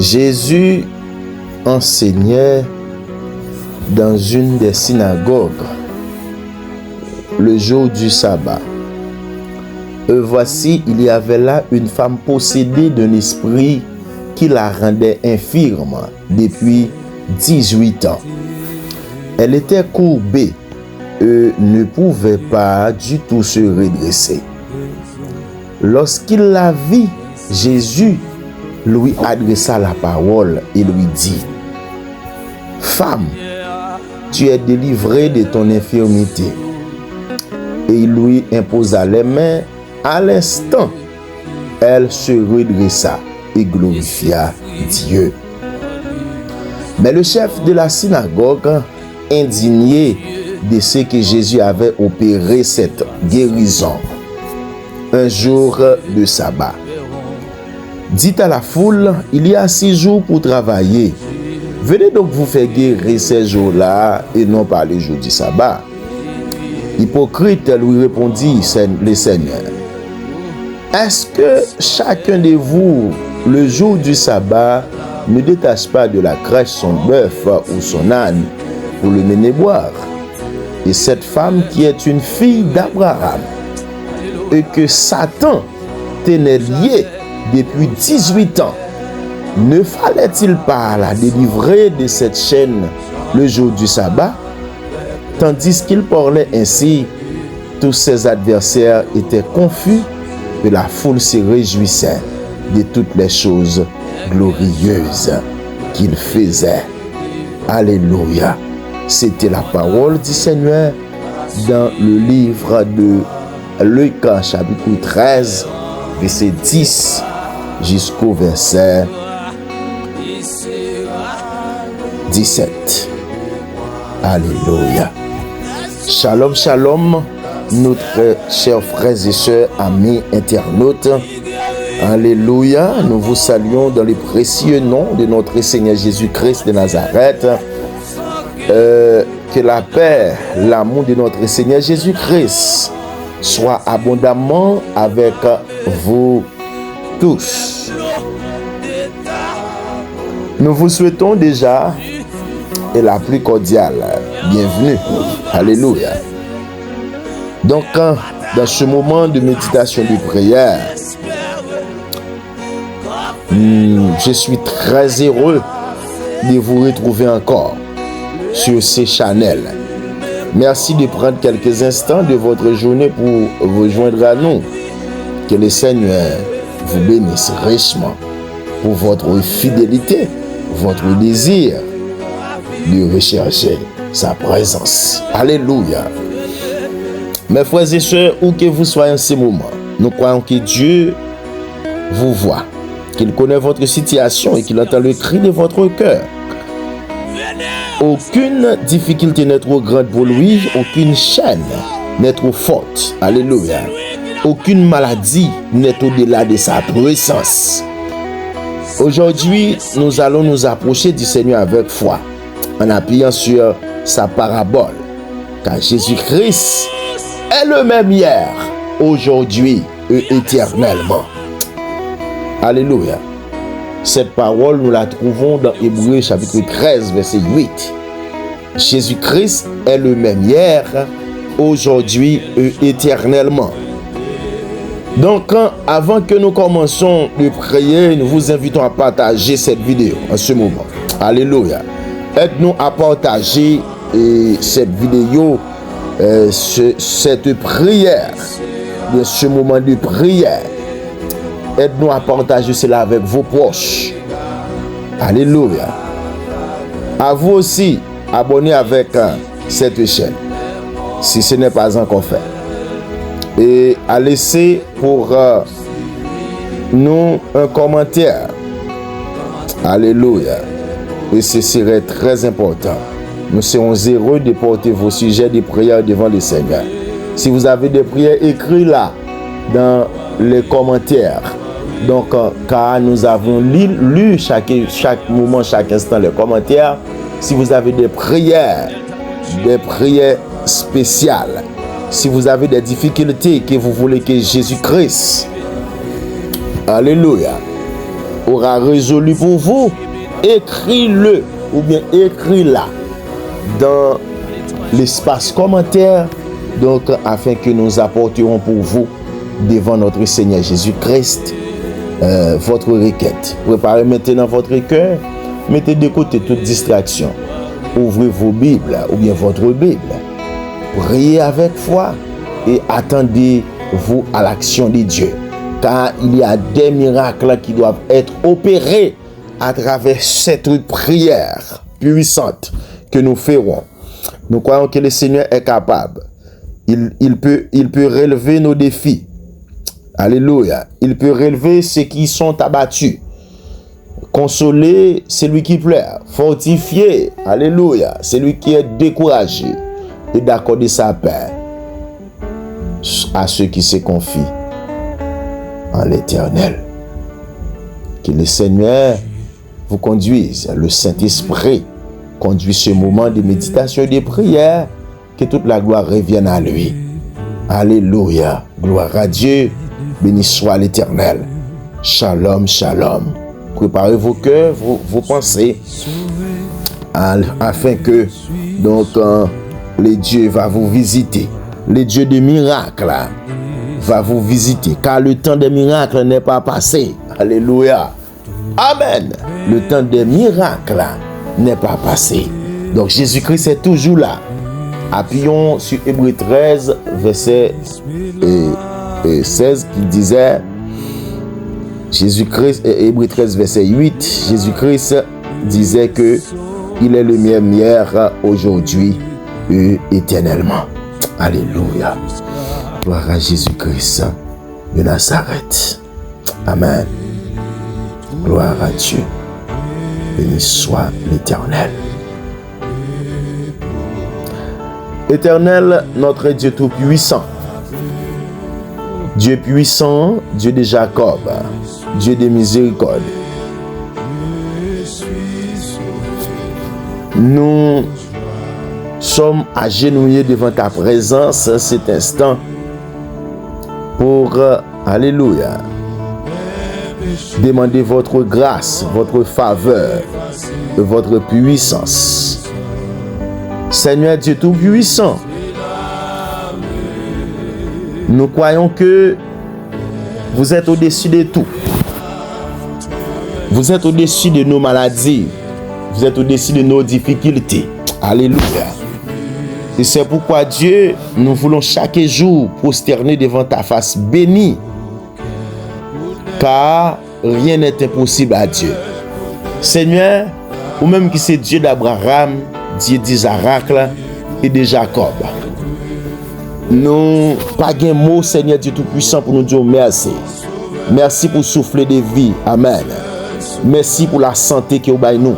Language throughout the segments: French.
Jésus enseignait dans une des synagogues le jour du sabbat. Et voici, il y avait là une femme possédée d'un esprit qui la rendait infirme depuis 18 ans. Elle était courbée et ne pouvait pas du tout se redresser. Lorsqu'il la vit, Jésus lui adressa la parole et lui dit: Femme, tu es délivrée de ton infirmité. Et il lui imposa les mains. À l'instant, elle se redressa et glorifia Dieu. Mais le chef de la synagogue, indigné de ce que Jésus avait opéré cette guérison un jour de sabbat, dit à la foule: il y a 6 jours pour travailler. Venez donc vous faire guérir ces jours-là et non pas les jours du sabbat. Hypocrite, lui répondit le Seigneur. Est-ce que chacun de vous, le jour du sabbat, ne détache pas de la crèche son bœuf ou son âne pour le mener boire? Et cette femme qui est une fille d'Abraham et que Satan tenait liée depuis 18 ans, ne fallait-il pas la délivrer de cette chaîne le jour du sabbat? Tandis qu'il parlait ainsi, tous ses adversaires étaient confus et la foule se réjouissait de toutes les choses glorieuses qu'il faisait. Alléluia. C'était la parole du Seigneur dans le livre de Luc, chapitre 13, verset 10 jusqu'au verset 17. Alléluia. Shalom, shalom, notre chers frères et sœurs, amis internautes. Alléluia. Nous vous saluons dans le précieux nom de notre Seigneur Jésus-Christ de Nazareth. Que la paix, l'amour de notre Seigneur Jésus-Christ soit abondamment avec vous tous. Nous vous souhaitons déjà et la plus cordiale bienvenue. Alléluia. Donc, dans ce moment de méditation de prière, je suis très heureux de vous retrouver encore sur ces channels. Merci de prendre quelques instants de votre journée pour vous joindre à nous. Que le Seigneur vous bénisse richement pour votre fidélité, votre désir de rechercher sa présence. Alléluia. Mes frères et sœurs, où que vous soyez en ce moment, nous croyons que Dieu vous voit, qu'il connaît votre situation et qu'il entend le cri de votre cœur. Aucune difficulté n'est trop grande pour lui, aucune chaîne n'est trop forte. Alléluia. Aucune maladie n'est au-delà de sa puissance. Aujourd'hui, nous allons nous approcher du Seigneur avec foi, en appuyant sur sa parabole. Car Jésus-Christ est le même hier, aujourd'hui et éternellement. Alléluia. Cette parole, nous la trouvons dans Hébreux chapitre 13, verset 8. Jésus-Christ est le même hier, aujourd'hui et éternellement. Donc, avant que nous commencions de prier, nous vous invitons à partager cette vidéo en ce moment. Alléluia. Aide-nous à partager cette vidéo, cette prière, de ce moment de prière. Aide-nous à partager cela avec vos proches. Alléluia. À vous aussi, abonnez avec cette chaîne, si ce n'est pas encore fait. Et à laisser pour nous un commentaire. Alléluia. Et ce serait très important. Nous serons heureux de porter vos sujets de prière devant le Seigneur. Si vous avez des prières, écrivez-la dans les commentaires. Donc, car nous avons lu chaque moment, chaque instant les commentaires. Si vous avez des prières spéciales, si vous avez des difficultés que vous voulez que Jésus-Christ, alléluia, aura résolu pour vous, écris-le ou bien écris-la dans l'espace commentaire, donc afin que nous apporterons pour vous devant notre Seigneur Jésus-Christ votre requête. Préparez maintenant votre cœur, mettez de côté toute distraction, ouvrez vos Bibles ou bien votre Bible, priez avec foi et attendez-vous à l'action de Dieu, car il y a des miracles qui doivent être opérés à travers cette prière puissante que nous ferons. Nous croyons que le Seigneur est capable. Il peut relever nos défis. Alléluia. Il peut relever ceux qui sont abattus. Consoler celui qui pleure. Fortifier. Alléluia. Celui qui est découragé. Et d'accorder sa paix à ceux qui se confient en l'Éternel. Que le Seigneur vous conduise. Le Saint-Esprit conduit ce moment de méditation et de prière. Que toute la gloire revienne à lui. Alléluia. Gloire à Dieu. Béni soit l'Éternel. Shalom, shalom. Préparez vos cœurs, vos pensées, afin que donc le Dieu va vous visiter. Le Dieu des miracles va vous visiter. Car le temps des miracles n'est pas passé. Alléluia. Amen. Le temps des miracles n'est pas passé. Donc Jésus-Christ est toujours là. Appuyons sur Hébreux 13, verset 16, qui disait, Jésus-Christ, Hébreux 13, verset 8, Jésus-Christ disait que il est le même hier, aujourd'hui et éternellement. Alléluia. Gloire à Jésus-Christ de Nazareth. Amen. Gloire à Dieu. Béni soit l'Éternel. Éternel, notre Dieu tout-puissant, Dieu puissant, Dieu de Jacob, Dieu de miséricorde, nous sommes agenouillés devant ta présence cet instant pour, alléluia, demander votre grâce, votre faveur et votre puissance. Seigneur Dieu tout-puissant, nous croyons que vous êtes au-dessus de tout. Vous êtes au-dessus de nos maladies. Vous êtes au-dessus de nos difficultés. Alléluia. Et c'est pourquoi Dieu, nous voulons chaque jour prosterner devant ta face bénie. Car rien n'est impossible à Dieu. Seigneur, ou même qui c'est Dieu d'Abraham, Dieu d'Isaac et de Jacob. Nous pas de mots, Seigneur Dieu Tout-Puissant, pour nous dire merci. Merci pour souffler de vie. Amen. Merci pour la santé que vous avez nous.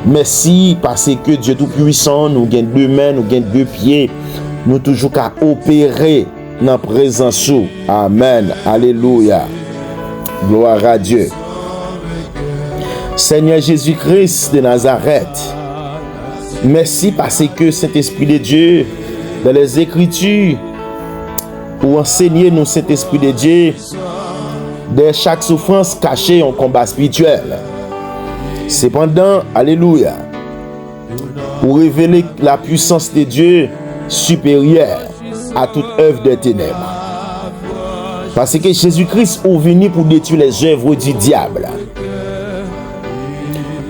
Merci parce que Dieu Tout-Puissant, nous gagne deux mains, nous gagne deux pieds. Nous toujours qu'à opérer dans la présence. Amen. Alléluia. Gloire à Dieu. Seigneur Jésus-Christ de Nazareth, merci parce que cet Esprit de Dieu, dans les Écritures, pour enseigner nous cet Esprit de Dieu, de chaque souffrance cachée en combat spirituel. Cependant, alléluia, pour révéler la puissance de Dieu supérieure à toute œuvre des ténèbres. Parce que Jésus-Christ est venu pour détruire les œuvres du diable.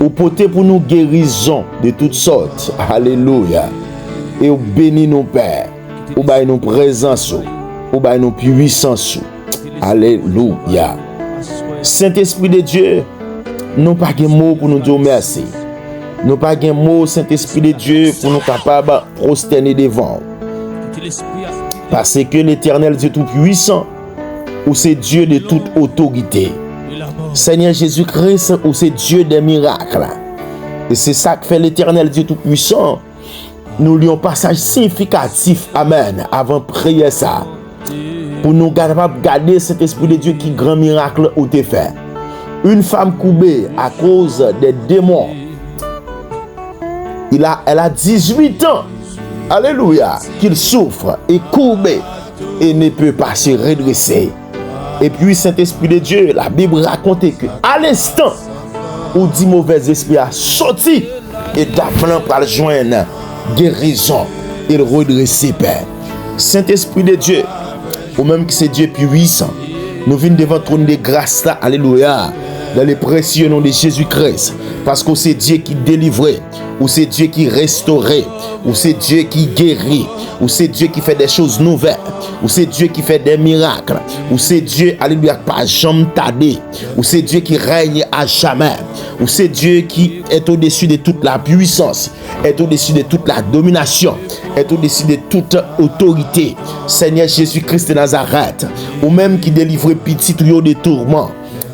Ou porter pour nous guérison de toutes sortes. Alléluia. Et ou béni nos pères. Ou bail nos présence. Ou bail nos puissance. Alléluia. Saint-Esprit de Dieu, nous pas de mots pour nous dire merci. Nous pas de mots, Saint-Esprit de Dieu, pour nous capables de prosterner devant. Parce que l'Éternel Dieu Tout-Puissant, ou c'est Dieu de toute autorité. Seigneur Jésus-Christ, ou c'est Dieu des miracles. Et c'est ça que fait l'Éternel Dieu Tout-Puissant. Nous lui un passage significatif, amen, avant de prier ça. Pour nous garder cet Esprit de Dieu qui grand miracle ou te fait. Une femme courbée à cause des démons. Elle a 18 ans. Alléluia. Qu'il souffre et courbé et ne peut pas se redresser. Et puis, Saint-Esprit de Dieu, la Bible raconte que à l'instant où dit mauvais esprit a sorti, et d'appelant par le joindre guérison, il redresse Père. Saint-Esprit de Dieu, ou même que c'est Dieu puissant, nous venons devant le trône de grâce là, alléluia, dans le précieux nom de Jésus-Christ, parce que c'est Dieu qui délivrait, ou c'est Dieu qui restaurait, ou c'est Dieu qui guérit, ou c'est Dieu qui fait des choses nouvelles, ou c'est Dieu qui fait des miracles, ou c'est Dieu, alléluia, pas jamais tardé, ou c'est Dieu qui règne à jamais, ou c'est Dieu qui est au-dessus de toute la puissance, est au-dessus de toute la domination, est au-dessus de toute autorité. Seigneur Jésus-Christ de Nazareth, ou même qui délivre petit tuyau de tourments,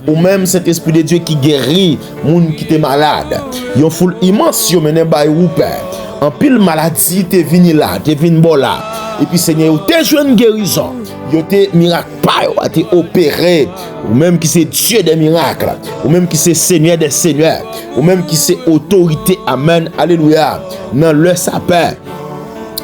ou même cet esprit de Dieu qui guérit moun qui est malade. Yon foule immense yo menen bay ou père. En pile maladie te vini là, te vini bon là. Et puis Seigneur, ou te joine guérison. Yo te miracle pa yo a te opéré. Ou même qui c'est Dieu des miracles. Ou même qui c'est Seigneur des seigneurs. Ou même qui c'est autorité. Amen. Alléluia. Dans le sapin.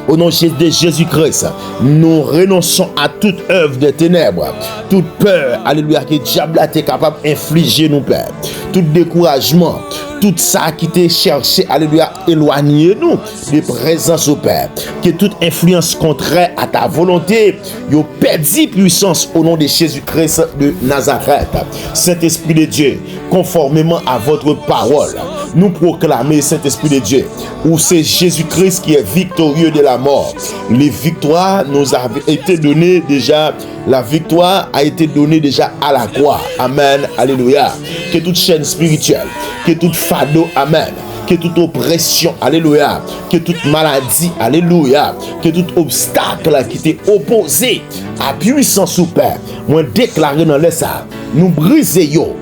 Au nom de Jésus-Christ, nous renonçons à toute œuvre de ténèbres, toute peur, alléluia, que le diable est capable d'infliger nous, Père. Tout découragement, tout ça qui t'a cherché, alléluia, éloignez-nous de présence au Père. Que toute influence contraire à ta volonté, yo perdu puissance au nom de Jésus-Christ de Nazareth. Saint-Esprit de Dieu, conformément à votre parole, nous proclamons, Saint-Esprit de Dieu, où c'est Jésus-Christ qui est victorieux de la mort. Les victoires nous avaient été données déjà. La victoire a été donnée déjà à la croix. Amen. Alléluia. Que toute chaîne spirituelle, que toute fardeau, amen, que toute oppression, alléluia, que toute maladie, alléluia, que tout obstacle qui t'est opposé à puissance au Père, moi déclaré dans le ça, nous brisons,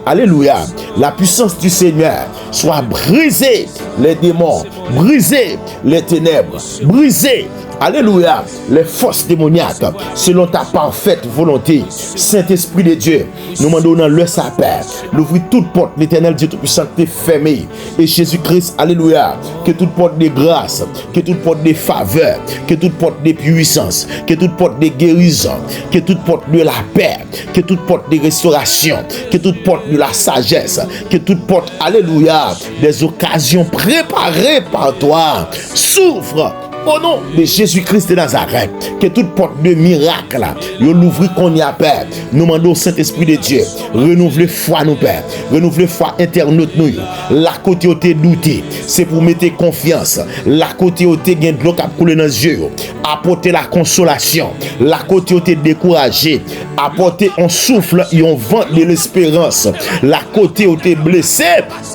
alléluia, la puissance du Seigneur soit brisée, les démons, brisés les ténèbres, brisés, alléluia, les forces démoniaques, selon ta parfaite volonté. Saint-Esprit de Dieu, nous demandons dans le sapin, l'ouvrir toute porte, l'éternel Dieu Tout-Puissant est fermé. Et Jésus-Christ, alléluia, que toute porte de grâce, que toute porte de faveur, que toute porte de puissance, que toute porte de guérison, que toute porte de la paix, que toute porte de restauration, que toute porte de la sagesse, que toute porte, alléluia, des occasions préparées par toi, s'ouvre. Au nom de Jésus-Christ de Nazareth, que toute porte de miracle, yo l'ouvrir qu'on y a peur. Nous demandons Saint-Esprit de Dieu, renouveler foi nous Père, renouveler foi internaute nous. La côté où t'es douté, c'est pour mettre confiance. La côté où t'es gain de l'eau qui a coulé dans les yeux, apporter la consolation. La côté où t'es découragé, apporter un souffle et un vent de l'espérance. La côté où t'es blessé,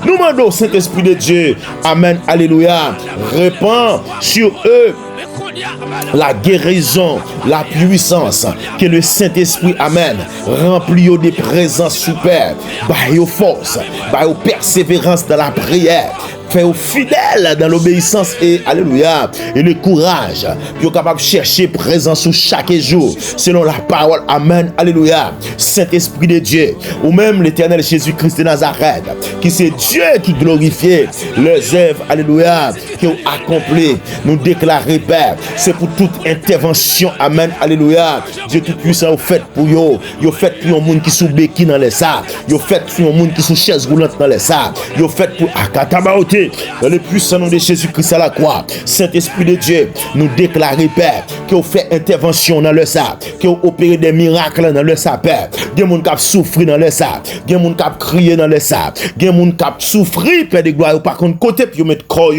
nous demandons Saint-Esprit de Dieu, amen, alléluia, répand sur eux la guérison, la puissance, que le Saint-Esprit, amen, remplit de présence super, by your force, by your persévérance dans la prière, fait aux fidèles dans l'obéissance et alléluia, et le courage, puis capable de chercher présence sur chaque jour, selon la parole, amen, alléluia. Saint-Esprit de Dieu, ou même l'éternel Jésus-Christ de Nazareth, qui c'est Dieu qui glorifie les œuvres, alléluia, qui ont accompli, nous déclarer, Père, c'est pour toute intervention, amen, alléluia. Dieu Tout-Puissant, vous fait pour vous, vous fait pour un monde qui sous béquille dans les sables, vous fait pour un monde qui sous chaise roulante dans les sables, vous fait pour Akatabaote, dans le puissant nom de Jésus-Christ à la croix. Saint-Esprit de Dieu, nous déclarer, Père, que vous faites intervention dans le sable, que vous opérez des miracles dans le sable, Père. Il y a des gens qui souffrent dans le sable, il y a des gens qui crient dans le sable, il y a des gens qui souffrent, Père de gloire, par contre, côté, puis vous mettez corps,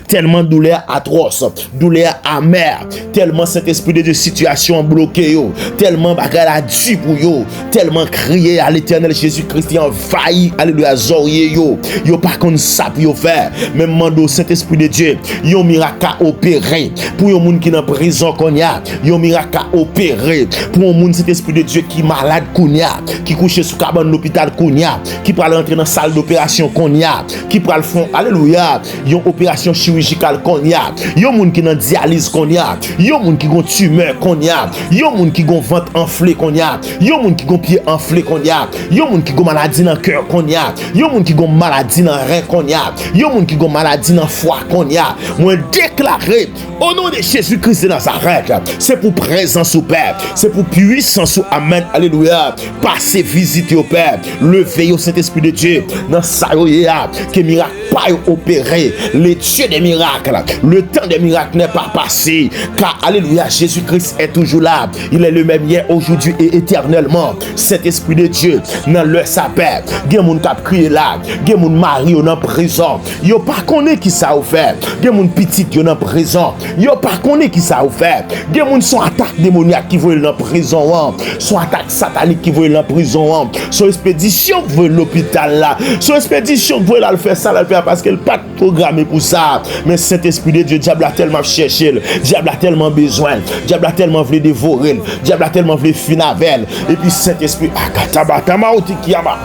tellement douleur atroce, douleur amère, tellement Saint-Esprit de Dieu, situation bloquée, tellement bagarre a dû pour vous, tellement crier à l'éternel Jésus-Christ, envahi, alléluia, zorier, yo par contre, ça pour faire. Même mando Saint-Esprit de Dieu, yon miracle à opérer pour yon moun qui dans prison qu'on y a, yon miracle à opérer pour yon moun Saint-Esprit de Dieu qui malade qu'on y Konya, qui couche sous cabane l'hôpital Konya, qui pral rentrer dans salle d'opération Konya, qui pral font alléluia, yon opération chirurgicale Konya, yon moun qui dans dialyse Konya, yon moun qui gon tumeur Konya, yon moun qui gon ventre enflé Konya, yon moun qui gon pied enflé Konya, yon moun qui gon maladie dans cœur Konya, yon moun qui gon maladie dans rein Konya, yon moun qui gon maladie dans foie Konya. Moi déclarer au nom de Jésus-Christ de Nazareth, c'est pour présence au Père, c'est pour puissance au Amen, alléluia. Passez visiter au Père, levez au Saint-Esprit de Dieu dans sa que miracle pas opéré, les dieux des miracles, le temps des miracles n'est pas passé, car alléluia, Jésus-Christ est toujours là, il est le même hier, aujourd'hui et éternellement. Saint-Esprit de Dieu dans leur sapin, gen moun k'ap crié là, gen moun mari en prison, yo pas connaît qui ça ou fait, gen moun petit yo en prison, yo pas connaît qui ça ou fait, gen moun son attaque démoniaque qui veut en prison, son attaque satanique qui veut en prison, son expédition qui veut l'hôpital là, son expédition qui veut là le faire ça, là le faire parce qu'elle pas programmé pour ça. Mais Saint-Esprit de Dieu, diable a tellement cherché, diable a tellement besoin, diable a tellement voulu dévorer, diable a tellement voulu finir avec elle. Et puis Saint-Esprit,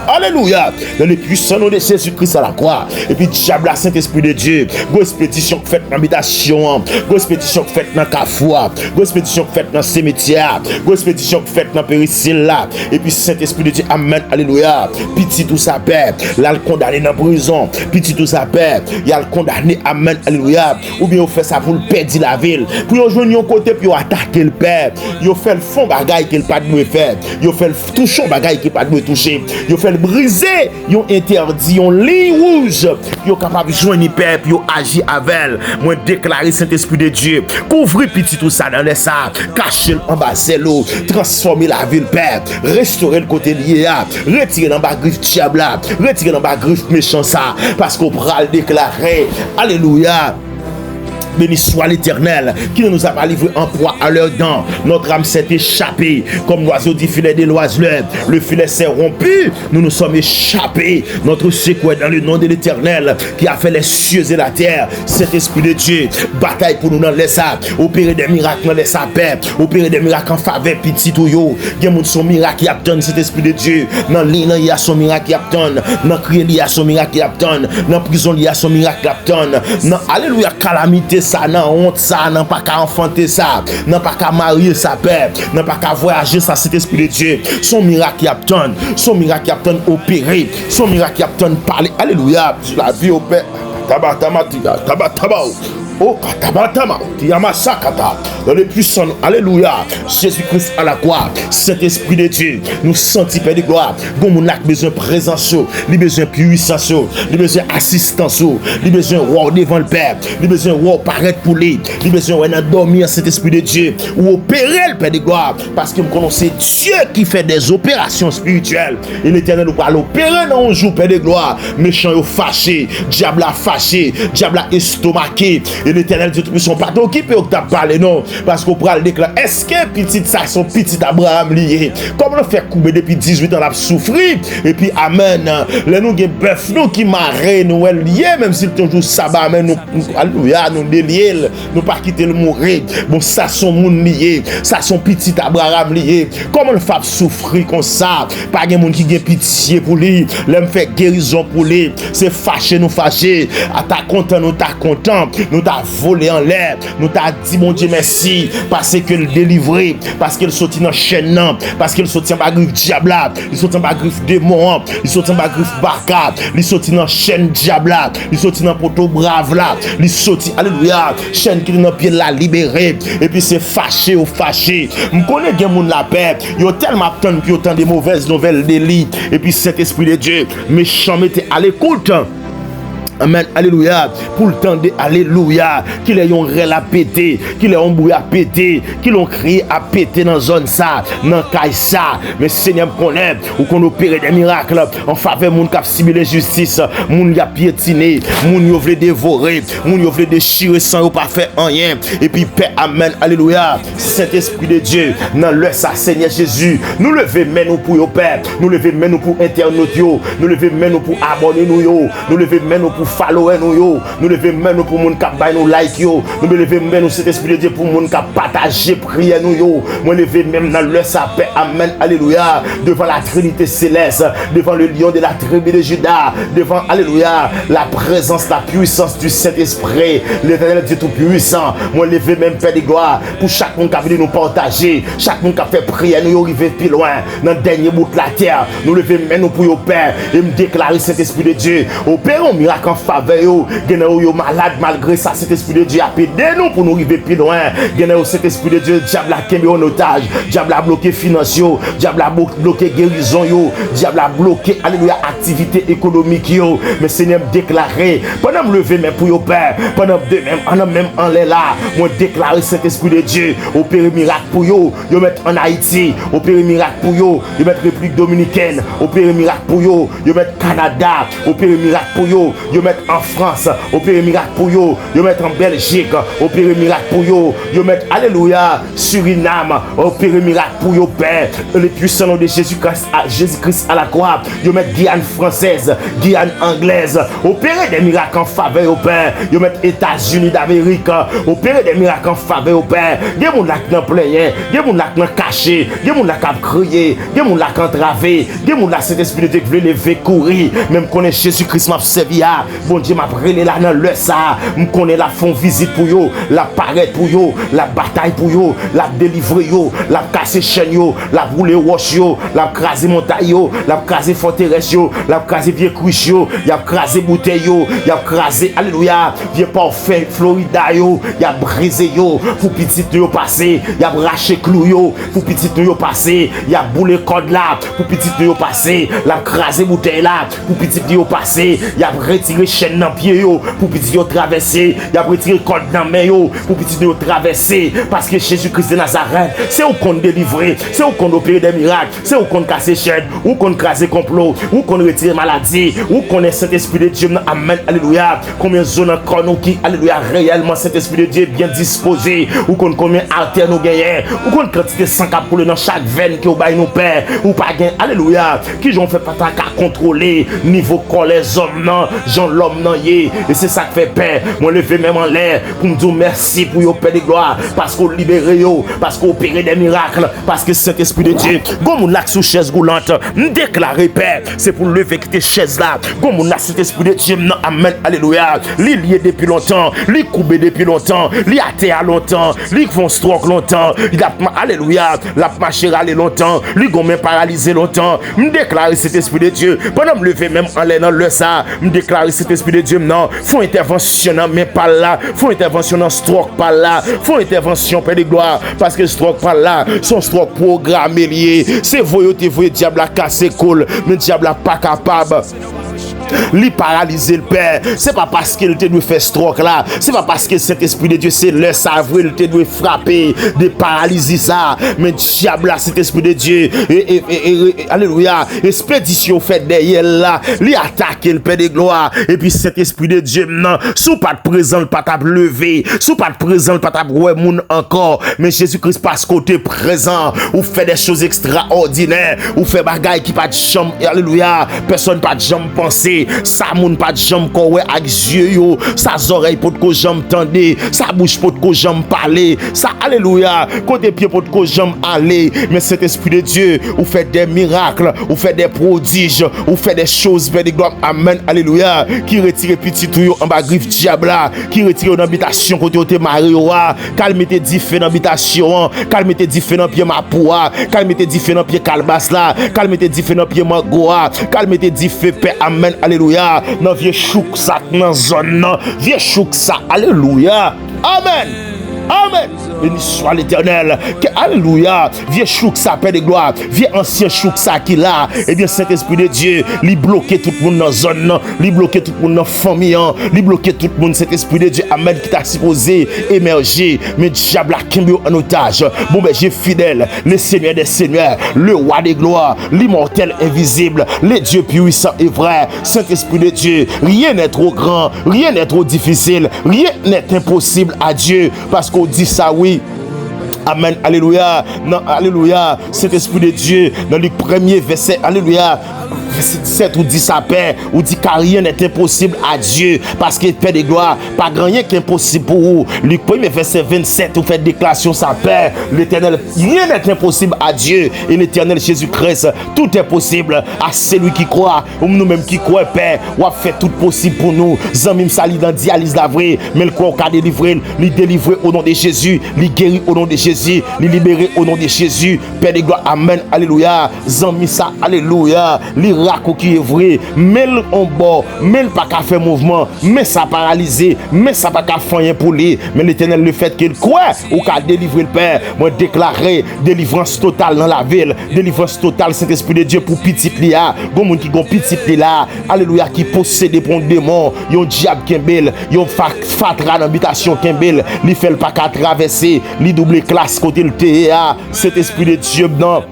alléluia, dans le puissant nom de Jésus-Christ à la croix. Et puis diable a Saint-Esprit de Dieu, go expédition qui fait dans l'habitation, go expédition qui fait dans le cafoua, go expédition qui fait dans le cimetière, go expédition qui fait dans le péricile là. Et puis Saint-Esprit de Dieu, amen, alléluia. Petit tout ça père, là le condamné dans la prison, petit tout ça père, il y a le condamné, amen, alléluia. Ou bien on fait ça pour le perdre la ville, pour yon joindre yon côté puis yon attaquer le père, yon fait le fond bagaille qu'il pas de faire, yon fait le touchon bagaille qu'il pas de toucher, yon fait le briser, yon interdit, yon ligne rouge, yon capable de joindre père puis yon agit avec elle. Moi déclarer Saint-Esprit de Dieu, couvrir petit tout ça dans les sacs, cacher en bas l'eau, transformer la ville père, restaurer le côté lié, retirer dans bas griffe diable, retirer dans bas griffe méchant ça, parce qu'on pourra le déclarer, alléluia. Béni soit l'Éternel qui ne nous a pas livré en proie à leurs dents. Notre âme s'est échappée comme l'oiseau du filet des l'oiseleur. Le filet s'est rompu, nous nous sommes échappés. Notre secours est dans le nom de l'Éternel qui a fait les cieux et la terre. Cet esprit de Dieu, bataille pour nous dans les sables, opérer des miracles dans les sables, opérer des miracles en faveur petit ou yo. Il y a son miracle qui obtient cet esprit de Dieu. Dans l'île, il y a son miracle qui obtient. Dans crier, il y a son miracle qui obtient. Dans prison, il y a son miracle qui obtient. Dans alléluia, calamité ça, nan honte ça, nan pas qu'à enfanter ça, nan pas qu'à marier sa père, nan pas qu'à voyager ça, cet esprit de Dieu. Son miracle qui obtient, son miracle qui obtient opérer, son miracle qui obtient parler. Alléluia, la vie au Père. Oh, katabatama, tiyamasakata, dans le puissant, alléluia, Jésus-Christ à la croix, cet esprit de Dieu, nous sentis Père de gloire, bon mon acte besoin présence, les besoin puissance, les besoin assistance, les besoin roi devant le Père, les besoin roi paraître pour lui, les besoin dormir cet esprit de Dieu, ou opérer le Père de gloire, parce que nous connaissons Dieu qui fait des opérations spirituelles, et l'Éternel nous parle opérer dans un jour Père de gloire, méchant ou fâché, diable a fâché, diable a estomaqué. Et l'Éternel Dieu tout-puissant pas t'occuper ou t'as parlé non parce qu'on prend le déclare est-ce que petit ça son petit Abraham lié comme on fait couper depuis 18 ans l'a souffrir et puis amen les nous gen bœuf nous qui marre nous lié même s'il toujours sabbat mais nous alléluia nous délier nous pas quitter le mourir bon ça son monde lié ça son petit Abraham lié comment on fait souffrir comme ça pas gen monde qui gen pitié pour lui l'aime fait guérison pour lui c'est fâché nous fâché à ta content nous ta content nous t'a volé en l'air, nous t'a dit mon Dieu merci parce que le délivré, parce qu'il sorti dans chaîne, parce qu'il sorti en bas griffe diable, il sorti en bas griffe démon, il sorti en bas griffe baka, il sorti dans chaîne diable, il sorti dans poteau brave là, il sorti alléluia, chaîne qui dans pied là libéré et puis c'est fâché ou fâché. Me connais gen moun la paix, yo tellement attend puis autant de mauvaises nouvelles d'Élie et puis cet esprit de Dieu méchant mettez à l'écoute. Amen, alléluia, pour le temps de alléluia, qu'il ait un rêve à péter, qu'il ait un bruit à péter, qu'il ait un cri à péter dans la zone ça, dans caille ça, mais Seigneur connaît, ou qu'on opère des miracles, en faveur moun k'ap simile justice, moun y a piétiné, moun y veut dévorer, moun y veut déchirer sans ou pas faire rien, et puis paix, amen, alléluia, Saint-Esprit de Dieu, dans le ça, Seigneur Jésus, nous lever main nous pour yo Père, nous lever main nous pour internautes yo, nous lever main nous pour abonner nous yo, nous lever main nous pour follower nous yo. Nous lever main nous pour moun k'ap bay nous like yo. Nous lever main nous cet esprit de Dieu pour moun k'ap partager prière nous yo. Moi lever même dans le sapin. Amen. Alléluia. Devant la Trinité céleste, devant le lion de la tribu de Juda, devant alléluia la présence, la puissance du Saint-Esprit, l'Éternel Dieu tout puissant. Moi lever même Père de gloire pour chaque monde qui a venu nous partager, chaque monde qui a fait prière nous arriver plus loin dans le dernier bout de la terre. Nous lever même nous pour yo Père et me déclarer Saint-Esprit de Dieu. Opère un miracle en faveur yo. Genè yo malade malgré ça Saint-Esprit de Dieu a aidé nous pour nous arriver plus loin. Genè yo Saint-Esprit de Dieu diable a kembe en otage, diable a bloqué financier, diable a bloqué guérison yo, diable a bloqué alléluia activité économique yo. Mais Seigneur me déclarer pendant me lever même pour yo Père, pendant de même en l'air là, moi déclarer Saint-Esprit de Dieu, opérer miracle pour yo mettre en Haïti, opérer miracle pour yo mettre République Dominicaine, opérer miracle pour yo mettre Canada, opérer miracle pour yo mettre en France, opérer miracle pour yo mettre en Belgique, opérer miracle pour yo mettre alléluia Suriname, opérer miracle pour yo Père, le puissant nom de Jésus-Christ à la croix, yo mettre Guyane française, Guyane anglaise, opérer des miracles en faveur au Père, yo mettre États-Unis d'Amérique, opérer des miracles en faveur au Père. Gen moun lak nan pleyen, gen moun lak nan caché, gen moun lak ap crier, gen moun lak entravé, gen moun lak cet esprit de Dieu qui veut lever courir, même connaît Jésus-Christ m'a servi à, bon Dieu m'a relé là dans le ça, me connaît la font visite pour yo, la paraît pour yo, la bataille pour yo, la délivrer yo, la casser chaîne yo, la brûler roche yo, la craser montagne yo, la craser forteresse yo, la craser vieux couche yo, y a craser bouteille yo, y a craser alléluia, vieux parfait Florida yo, y a brisé yo, pour petit yo passer, y a raché clou yo, pour petit yo passer, y a boulé code là, pour petit yo passer, la craser bouteille là, pour petit yo passer, y a retiré chaîne dans pied yo, pour petit yo traverser, y a retiré code dans main yo, pour petit yo traverser, parce que Jésus-Christ de Nazareth, c'est où qu'on délivrer, c'est où qu'on opérer des miracles, c'est où qu'on casser chaîne, où qu'on craser complot, où qu'on retire maladie, où qu'on est Saint-Esprit de Dieu, amen, alléluia, combien de zones encore nous qui, alléluia, réellement Saint-Esprit de Dieu bien disposé, où qu'on combien artères nous gagnons, où qu'on quantité sang cap pour dans chaque veine qui au bail nous père, ou pas gain, alléluia, qui j'ont fait pas qu'à contrôler niveau corps les hommes non, j'en l'homme non yé, et c'est ça qui fait peur, moi lever même en l'air pour me dire merci pour yo Père de gloire, parce qu'on libère yo, parce qu'on opère des miracles, parce que Saint-Esprit de Dieu, comme on l'a sous chaise roulante, me déclarer Père, c'est pour lever tes chaises là, comme on a cet esprit de Dieu, non, amen, alléluia, li lié depuis longtemps, li coupé depuis longtemps, li athée à longtemps, li font stroke longtemps, il a alléluia, la marché aller longtemps, li gomme paralysé longtemps, me déclarer cet esprit de Dieu, pendant me lever même en l'air dans le ça, me déclarer cet esprit de Dieu, non, faut intervention dans mais pas là, faut intervention dans stroke pas là, faut intervention Père de gloire, parce que stroke pas là, son stroke programmé lié, c'est voyoté voyé diable a cassé cool, mais diable a pas capable. Li paralyser le Père, c'est pas parce qu'il te doit faire stroke là, c'est pas parce que cet esprit de Dieu c'est le savoir il te doit frapper de paralyser ça, mais diable là cet esprit de Dieu alléluia, expédition fait derrière là, li attaque le Père de gloire, et puis cet esprit de Dieu non, sous pas de présent pas t'a lever, sous pas de présent pas t'a ouais moun encore, mais Jésus-Christ passe côté présent, ou fait des choses extraordinaires, ou fait bagaille qui pas de chambre, alléluia, personne pas de jambe penser, sa moun pas de jambe ko ouais avec yeux yo, sa oreille pour ko jambe tendre, sa bouche pour ko jambe parler, sa alléluia, côté pied pour ko jambe aller, mais cet esprit de Dieu ou fait des miracles, ou fait des prodiges, ou fait des choses vers des gloires, amen, alléluia, qui retire petit tout yo en bas griffe diable là, qui retire dans habitation côté te mario, calme te dit fait dans habitation, calme te dit fait dans pied ma poa, calme te dit fait dans pied calbas là, calme te dit fait dans pied magoa, calme te dit fait paix, amen, alléluia, dans vieux chouk ça dans zone non, vieux chouk ça, alléluia, amen. Amen. Béni soit l'Éternel. Alléluia. Vieux chouk ça, Père de gloire. Vieux ancien chouk ça qui là. Et bien, Saint-Esprit de Dieu, lui bloquer tout le monde dans la zone, lui bloquer tout le monde dans la famille, lui bloquer tout le monde. Cet esprit de Dieu, amen, qui t'a supposé émerger. Mais diable a Kimbio en otage. Bon, ben, j'ai fidèle, le Seigneur des Seigneurs, le roi des gloires, l'immortel invisible, le Dieu puissant et vrai. Saint-Esprit de Dieu, rien n'est trop grand, rien n'est trop difficile, rien n'est impossible à Dieu. Parce qu'on dit ça, oui. Amen, alléluia, non, alléluia, cet esprit de Dieu, dans le premier verset, alléluia, verset 17, ou dit ça, Père, ou dit car rien n'est impossible à Dieu, parce que Père de gloire, pas grand rien qui est impossible pour vous. Luc 1, verset 27, vous faites déclaration, ça, Père, l'Éternel, rien n'est impossible à Dieu, et l'Éternel Jésus-Christ, tout est possible à celui qui croit, ou nous-mêmes qui croit, Père, ou a fait tout possible pour nous. Zamim sali dans dialyse la vraie, mais le corps qu'a délivré, lui délivrer au nom de Jésus, lui guérir au nom de Jésus, lui libérer au nom de Jésus. Père de gloire, amen, alléluia. Zamim ça, alléluia. L'Irak qui est vrai, mais on bord, mais pas qu'à faire mouvement, mais ça paralysé, mais ça pas qu'à faire rien pour lui. Mais l'Éternel, le fait qu'il croit, ou qu'à délivrer le Père, moi déclarer délivrance totale dans la ville, délivrance totale, Saint-Esprit de Dieu pour petit Lia, bon monde qui gon petit là, alléluia, qui possède pour démon, yon diable Kembel, yon fatra d'habitation Kembel, li fait le pas qu'à traverser, li double classe côté le TEA, cet esprit de Dieu non.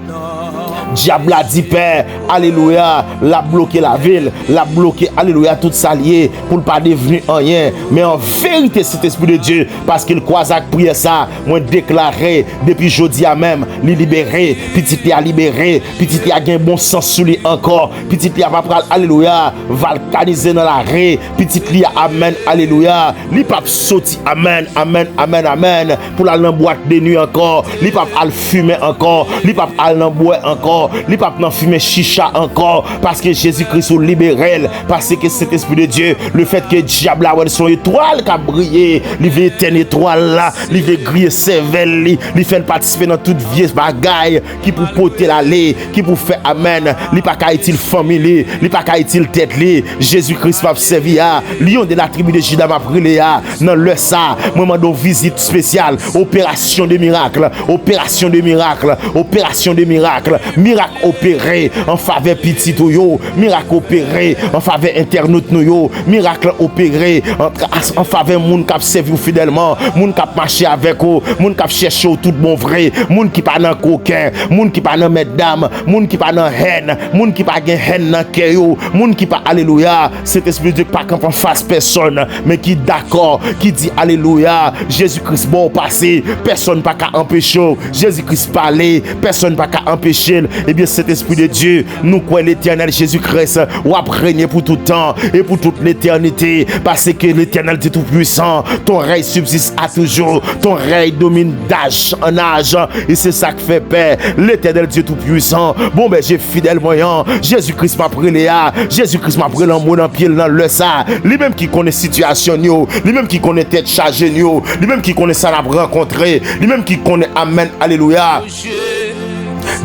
Diable a dit Père, alléluia, l'a bloqué la ville, l'a bloqué, alléluia, tout ça lié pour ne pas devenir rien. Mais en vérité, cet esprit de Dieu, parce qu'il croise à prier ça, moi déclaré depuis jeudi à même, li libéré, petit li a libéré, petit li a gain bon sens sous lui encore, petit li a pas pral, alléluia, valcaniser dans la raie, petit li a amen, alléluia, li pas sauti, amen, amen, amen, amen, pour la boîte de nuit encore, li pas al fumer encore, li pas al boire encore. Li pas nan fumer chicha encore parce que Jésus-Christ ou libéré, parce que cet esprit de Dieu, le fait que diable a son étoile qui a brillé, il veut éteindre étoile là, il veut griller cervelle, il fait participer dans toute vieille bagaille qui pour porter la lait, qui pour faire amen, il pas qu'à être famille, il pas qu'à être tête li, Jésus-Christ m'a servi à lion de la tribu de Juda m'a brûlé à dans le ça, moi m'a don visite spéciale, opération de miracle, opération de miracle, opération de miracle. Miracle opéré en faveur petit yo, miracle opéré en faveur internaute nou yo, miracle opéré en faveur moun k'ap servi fidèlement, moun k'ap marcher avec ou, moun k'ap chercher tout bon vrai, moun qui pas nan coquin, moun qui pas nan mesdames, moun qui pas nan haine, moun qui pas gen haine nan cœur yo, moun qui pas alléluia, cet esprit de Dieu pas qu'en face personne, mais qui d'accord, qui dit alléluia, Jésus-Christ bon passé, personne pas qu'à empêcher, Jésus-Christ parler, personne pas qu'à empêcher. Eh bien, cet esprit de Dieu, nous croyons l'éternel Jésus-Christ, ou a régner pour tout temps et pour toute l'éternité, parce que l'éternel est tout puissant, ton règne subsiste à toujours, ton règne domine d'âge en âge, et c'est ça qui fait paix, l'éternel Dieu tout puissant. Bon, ben, j'ai fidèle moyen, Jésus-Christ m'a pris Léa, Jésus-Christ m'a pris l'amour dans pied dans le ça, lui-même qui connaît situation, lui-même qui connaît tête chargée, lui-même qui connaît ça l'a rencontré, lui-même qui connaît amen, alléluia.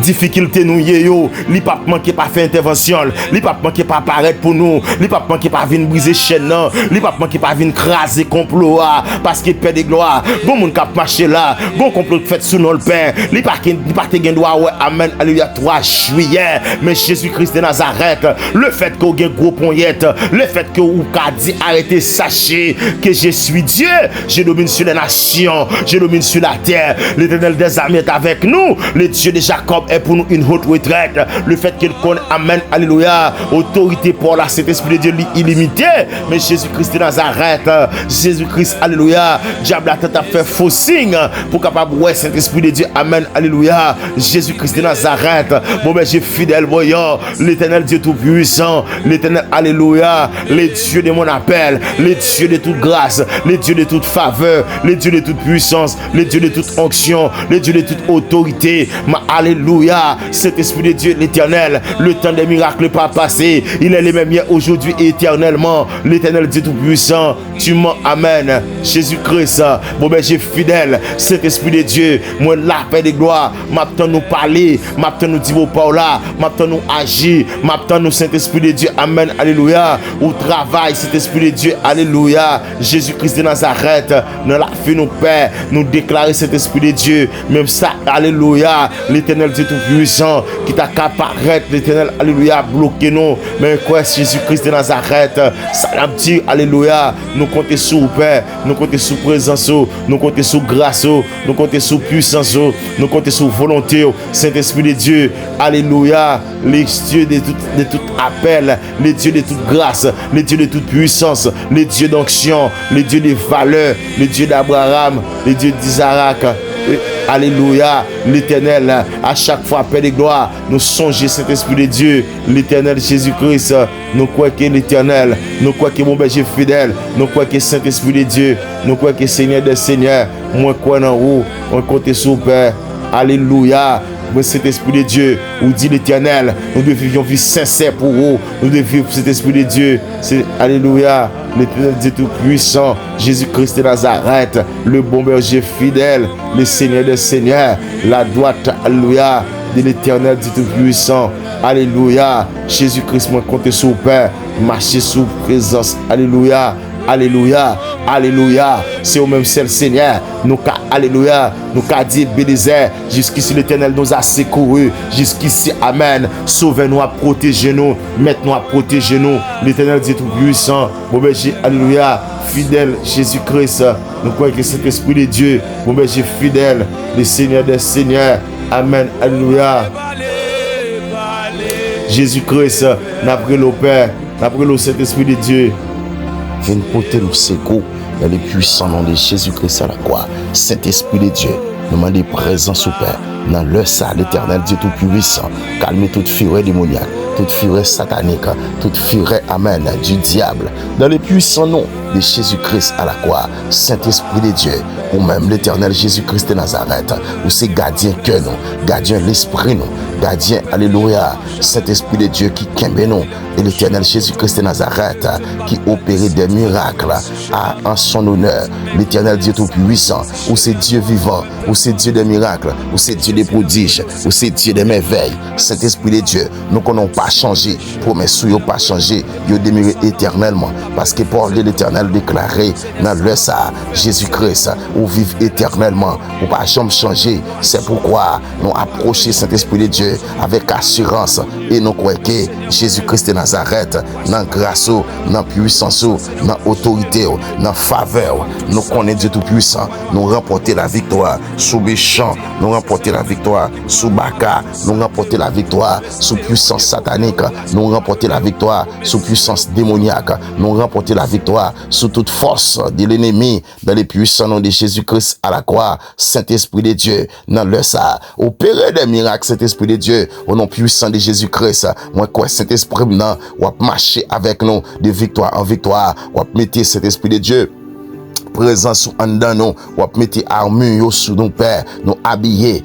Difficulté nous yo, li pas manquer pas faire intervention, li pas manquer pas apparaître pour nous, li pas manquer pas venir briser chaîne non, li pas manquer pas venir craser complot parce que Père de gloire, bon monde cap marcher là, bon complot fait sous nous le Père, li pas te gen droit ouais amen alléluia 3 juillet, mais Jésus-Christ de Nazareth, le fait que gen gros poignette, le fait que ou ka dit arrêtez sachez que je suis Dieu, je domine sur les nations, je domine sur la terre, l'Éternel des armées est avec nous, le Dieu de Jacob est pour nous une haute retraite. Le fait qu'il connaît, amen, alléluia, autorité pour la Saint-Esprit de Dieu illimité. Mais Jésus-Christ de Nazareth, Jésus-Christ, alléluia, diable a tête à faire faux signe pour capable ouais Saint-Esprit de Dieu, amen, alléluia, Jésus-Christ de Nazareth. Bon ben j'ai fidèle voyant, l'éternel Dieu tout puissant, l'éternel, alléluia, les dieux de mon appel, les dieux de toute grâce, les dieux de toute faveur, les dieux de toute puissance, les dieux de toute onction, les dieux de toute autorité, alléluia, cet esprit de Dieu l'éternel, le temps des miracles pas passé, il est le même hier, aujourd'hui et éternellement, l'éternel Dieu tout puissant, tu m'en amènes, Jésus-Christ, bon ben j'ai fidèle, cet esprit de Dieu, moi la paix de gloire, m'attend nous parler, m'attend nous dire vos paroles, m'attend nous agir, m'attend nous Saint-Esprit de Dieu, amen, alléluia, au travail, cet esprit de Dieu, alléluia, Jésus-Christ de Nazareth, nous la fait nous Père, nous déclarer cet esprit de Dieu, même ça, alléluia, l'éternel Dieu tout puissant, qui t'a qu'apparaître, l'éternel, alléluia, bloqué nous, mais quoi, Jésus-Christ de Nazareth, ça l'a dit, alléluia, nous comptons sur Père, nous comptons sur présence, nous comptons sur grâce, nous comptons sur puissance, nous comptons sur volonté, Saint-Esprit de Dieu, alléluia, les dieux de tout appel, les dieux de toute grâce, les dieux de toute puissance, les dieux d'onction, les dieux de valeur, les dieux d'Abraham, les dieux d'Isaac, Alléluia, l'Éternel, à chaque fois, Père de gloire, nous songeons cet esprit de Dieu, l'Éternel Jésus-Christ, nous croyons que l'Éternel, nous croyons que mon berger fidèle, nous croyons que Saint-Esprit de Dieu, nous croyons que Seigneur des Seigneurs, moi crois en vous, on compte sur Père, Alléluia. Mais cet esprit de Dieu, ou dit l'Éternel, nous devons vivre une vie sincère pour vous. Nous devons vivre cet esprit de Dieu. C'est Alléluia. L'Éternel Dieu tout-puissant, Jésus-Christ de Nazareth, le bon berger fidèle, le Seigneur des Seigneurs, la droite, Alléluia, de l'Éternel Dieu tout-puissant. Alléluia. Jésus-Christ, moi, comptez sur le Père, marchez sous présence. Alléluia. Alléluia, alléluia, c'est au même seul Seigneur, nous qu'a, alléluia, nous qu'a dit Bénézer, jusqu'ici l'Éternel nous a secouru, jusqu'ici, amen, sauvez-nous, protégez-nous, mettez-nous, protégez-nous, l'Éternel dit tout puissant, bon berger, alléluia, fidèle Jésus-Christ, nous croyons que cet esprit de Dieu, bon berger fidèle, le Seigneur des Seigneurs, amen, alléluia, Jésus-Christ, n'a pris le Père, n'a pris le Saint-Esprit de Dieu, viens porter nos secours dans le puissant nom de Jésus-Christ à la croix. Saint-Esprit de Dieu, nous demandons présence au Père. Dans le sang, l'Éternel Dieu tout-puissant, calmez toute fureur démoniaque, toute fureur satanique, toute fureur, amen, du diable. Dans le puissant nom de Jésus-Christ à la croix, Saint-Esprit de Dieu, ou même l'Éternel Jésus-Christ de Nazareth, ou c'est gardien que nous, gardien l'Esprit nous, gardien, alléluia, Saint-Esprit de Dieu qui kembe nous, et l'Éternel Jésus-Christ de Nazareth, qui opérait des miracles en son honneur, l'Éternel Dieu tout-puissant, ou c'est Dieu vivant, ou c'est Dieu des miracles, ou c'est Dieu des prodiges, ou c'est Dieu des merveilles, Saint-Esprit de Dieu, nous qu'on n'ont pas changé, promesses n'ont pas changé, ils ont demeuré éternellement, parce que pour l'Éternel déclaré dans le ça, Jésus-Christ, ou vive éternellement, ou pas jamais changer, c'est pourquoi nous approchons Saint-Esprit de Dieu avec assurance, et nous croyons que Jésus-Christ de Nazareth, dans grâce, dans puissance, dans autorité, dans faveur, nous connaissons Dieu tout-puissant, nous remporter la victoire sous méchant, nous remporter la victoire sous Baka, nous remporter la victoire sous puissance satanique, nous remporter la victoire sous puissance démoniaque, nous remporter la victoire sous toute force de l'ennemi, dans les puissants noms de Jésus-Christ à la croix, Saint-Esprit de Dieu, dans le ça, opérer des miracles, Saint-Esprit de Dieu, au nom puissant de Jésus-Christ, moi quoi, Saint-Esprit, ou à marcher avec nous de victoire en victoire, ou à mettre cet esprit de Dieu présence en dedans nous, ou à mettre armure sous nos pères, nous habiller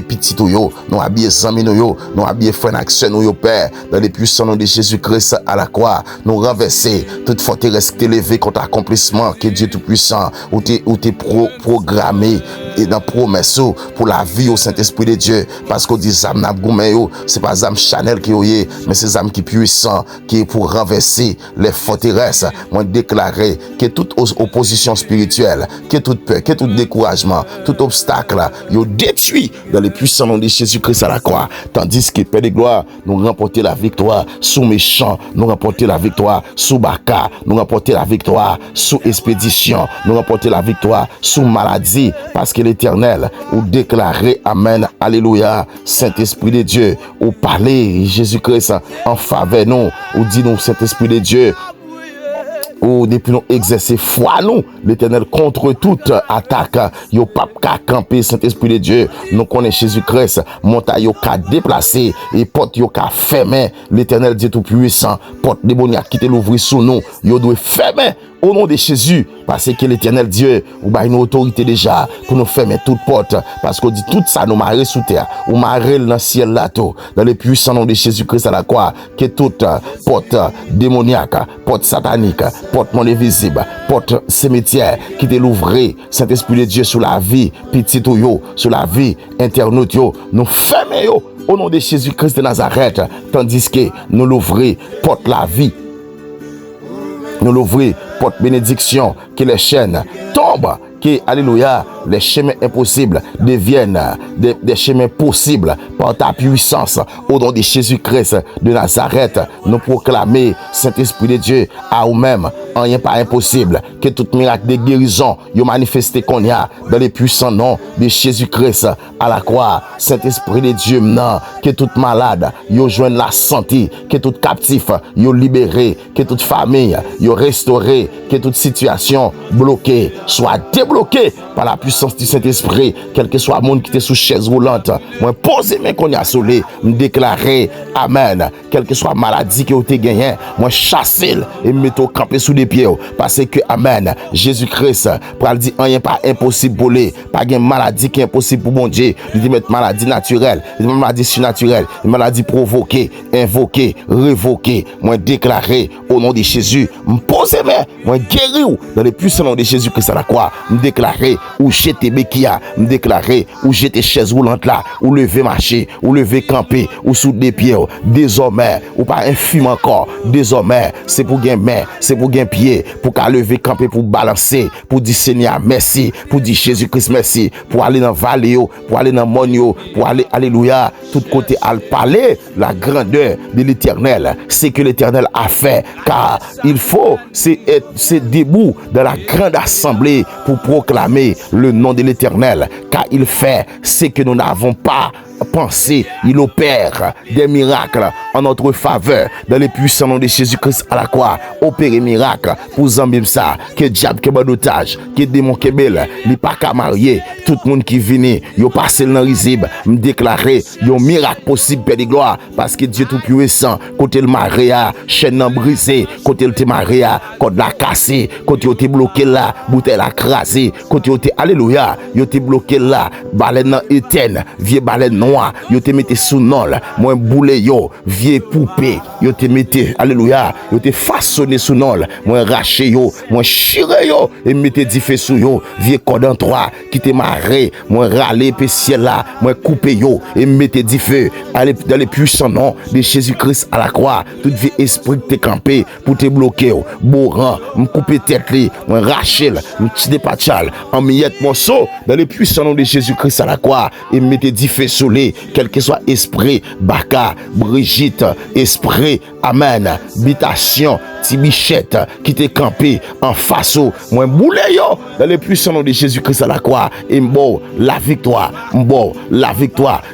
petit yo, nous habiller amis nous habiller frères action nous père, dans les puissants noms de Jésus-Christ à la croix, nous renverser toute forteresse qui est élevée contre l'accomplissement que Dieu tout puissant ou t'es programmé et dans promesse pour la vie au Saint-Esprit de Dieu, parce qu'on dit âme n'a goumé yo, c'est pas âme Chanel qui est, mais c'est âme qui puissant qui est pour renverser les forteresses. Moi déclarer que toute opposition spirituelle, que toute peur, que tout découragement, tout obstacle, yo détruit dans les puissants noms de Jésus-Christ à la croix, tandis que Père de gloire, nous remporter la victoire sous méchant, nous remporter la victoire sous Baka, nous remporter la victoire sous expédition, nous remporter la victoire sous maladie, parce que l'Éternel, ou déclarer, amen, alléluia, Saint-Esprit de Dieu, ou parler Jésus-Christ en faveur nous, ou dit nous Saint-Esprit de Dieu, ou depuis nous exercer foi nous, l'Éternel contre toute attaque, yo pas qu'à camper Saint-Esprit de Dieu, nous connaissons Jésus-Christ, montagne yo qu'à déplacer, et porte yo qu'à fermer, l'Éternel Dieu tout puissant, porte démoniaque qui te l'ouvrir sous nous, yo doit fermer, au nom de Jésus, parce que l'Éternel Dieu, ou bah une autorité déjà, pour nous fermer toute porte, parce qu'on dit tout ça, nous marrer sous terre, ou marrer dans le ciel là, tout, dans le puissant nom de Jésus-Christ à la croix, que toute porte démoniaque, porte satanique, porte monde invisible, porte cimetière, qui te l'ouvrir, Saint-Esprit de Dieu, sur la vie, petit yo, sur la vie, internaute yo, nous fermer yo, au nom de Jésus-Christ de Nazareth, tandis que nous l'ouvrir, porte la vie, nous l'ouvrir, porte bénédiction, que les chaînes tombent, que, alléluia, les chemins impossibles deviennent des chemins possibles par ta puissance. Au nom de Jésus-Christ de Nazareth, nous proclamer, Saint-Esprit de Dieu, à nous-mêmes, rien pas impossible, que tout miracle de guérison, yo manifesté qu'on y a dans les puissants noms de Jésus-Christ à la croix. Saint-Esprit de Dieu, non, que tout malade, yo joigne la santé, que tout captif, yo libéré, que toute famille, yo restauré, que toute situation bloquée soit débloquée débloqué par la puissance du Saint-Esprit. Quel que soit le monde qui était sous chaise roulante, moi poser mes qu'on y a solé, me déclarer amen. Quelle que soit maladie qui a été gagnée, moi chasser et me mettre au camper sous des pieds. Parce que amen, Jésus-Christ, pour dire rien pas impossible pour lui, pas une maladie qui est impossible pour mon Dieu. Il dit mettre maladie naturelle, il dit maladie surnaturelle, une maladie provoquée, invoquée, révoquée. Moi déclarer au nom de Jésus, me poser mes, moi guérir dans le puissant nom de Jésus-Christ à la croix, me déclarer ou jeter béquilla, me déclarer ou jeter chaise roulante là, ou lever marcher, ou lever camper, ou sous des pieds. Désormais, ou pas infime encore, désormais, c'est pour gagner main, c'est pour gagner pied, pour qu'à lever camper, pour balancer, pour dire Seigneur merci, pour dire Jésus-Christ merci, pour aller dans vallée, pour aller dans monio, pour aller, alléluia, tout côté à parler la grandeur de l'Éternel, c'est que l'Éternel a fait, car il faut, c'est debout dans la grande assemblée pour proclamer le nom de l'Éternel, car il fait ce que nous n'avons pas pensé. Il opère des miracles en notre faveur dans les puissants noms de Jésus-Christ à la croix. Opérer miracle pour Zambim ça, que diable que bon otage, que démon que belle, li pas qu'à marier, tout le monde qui vient, yo passé dans risib, me déclarer un miracle possible père de gloire parce que Dieu tout puissant, côté le maria, chaîne brisée, côté le te maria, côté la cassé, côté yo te bloqué là, bouteille la crasé, côté yo te alléluia, yo te bloqué là, baleine éteinte, vieux baleine noir, yo te mette sous nol, moi boule yo, vieux poupée, yo te mette alléluia, yo te façonné sous nol, moi raché yo, moi chiré yo et mette di feu sous yo, vieux cordon 3 qui te marré, moi râler pe ciel là, moi couper yo et mette di feu aller dans les puissants noms de Jésus-Christ à la croix, tout vieux esprit te campé pour te bloquer yo, bourran, me couper tête li, moi racher, me tirer patchal, en miette morceau dans les puissants noms de Jésus-Christ à la croix et mette di feu sous lui, quel que soit esprit, Baka, Brigitte, esprit, amen, habitation, Tibichette, qui t'est campé en face, moi boule yo, dans les puissants noms de Jésus-Christ à la croix, et mbo, la victoire,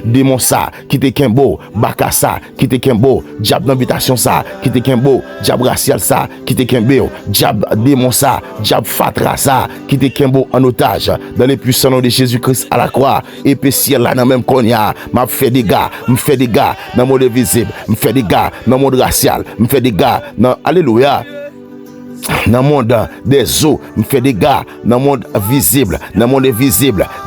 démon ça, qui t'est kembo, Baka ça, qui t'est kembo, diable d'habitation ça, qui t'est kembo, diable racial ça, qui t'est kembo, diable démon ça, diable fatra ça, qui t'est kembo en otage, dans les puissants noms de Jésus-Christ à la croix, et puis ciel là, dans même konya, m'a fait des gars, dans le monde visible, me fait des gars, dans le monde racial, me fait des gars, dans, alléluia, dans le monde des eaux, me fait des gars, dans le monde visible,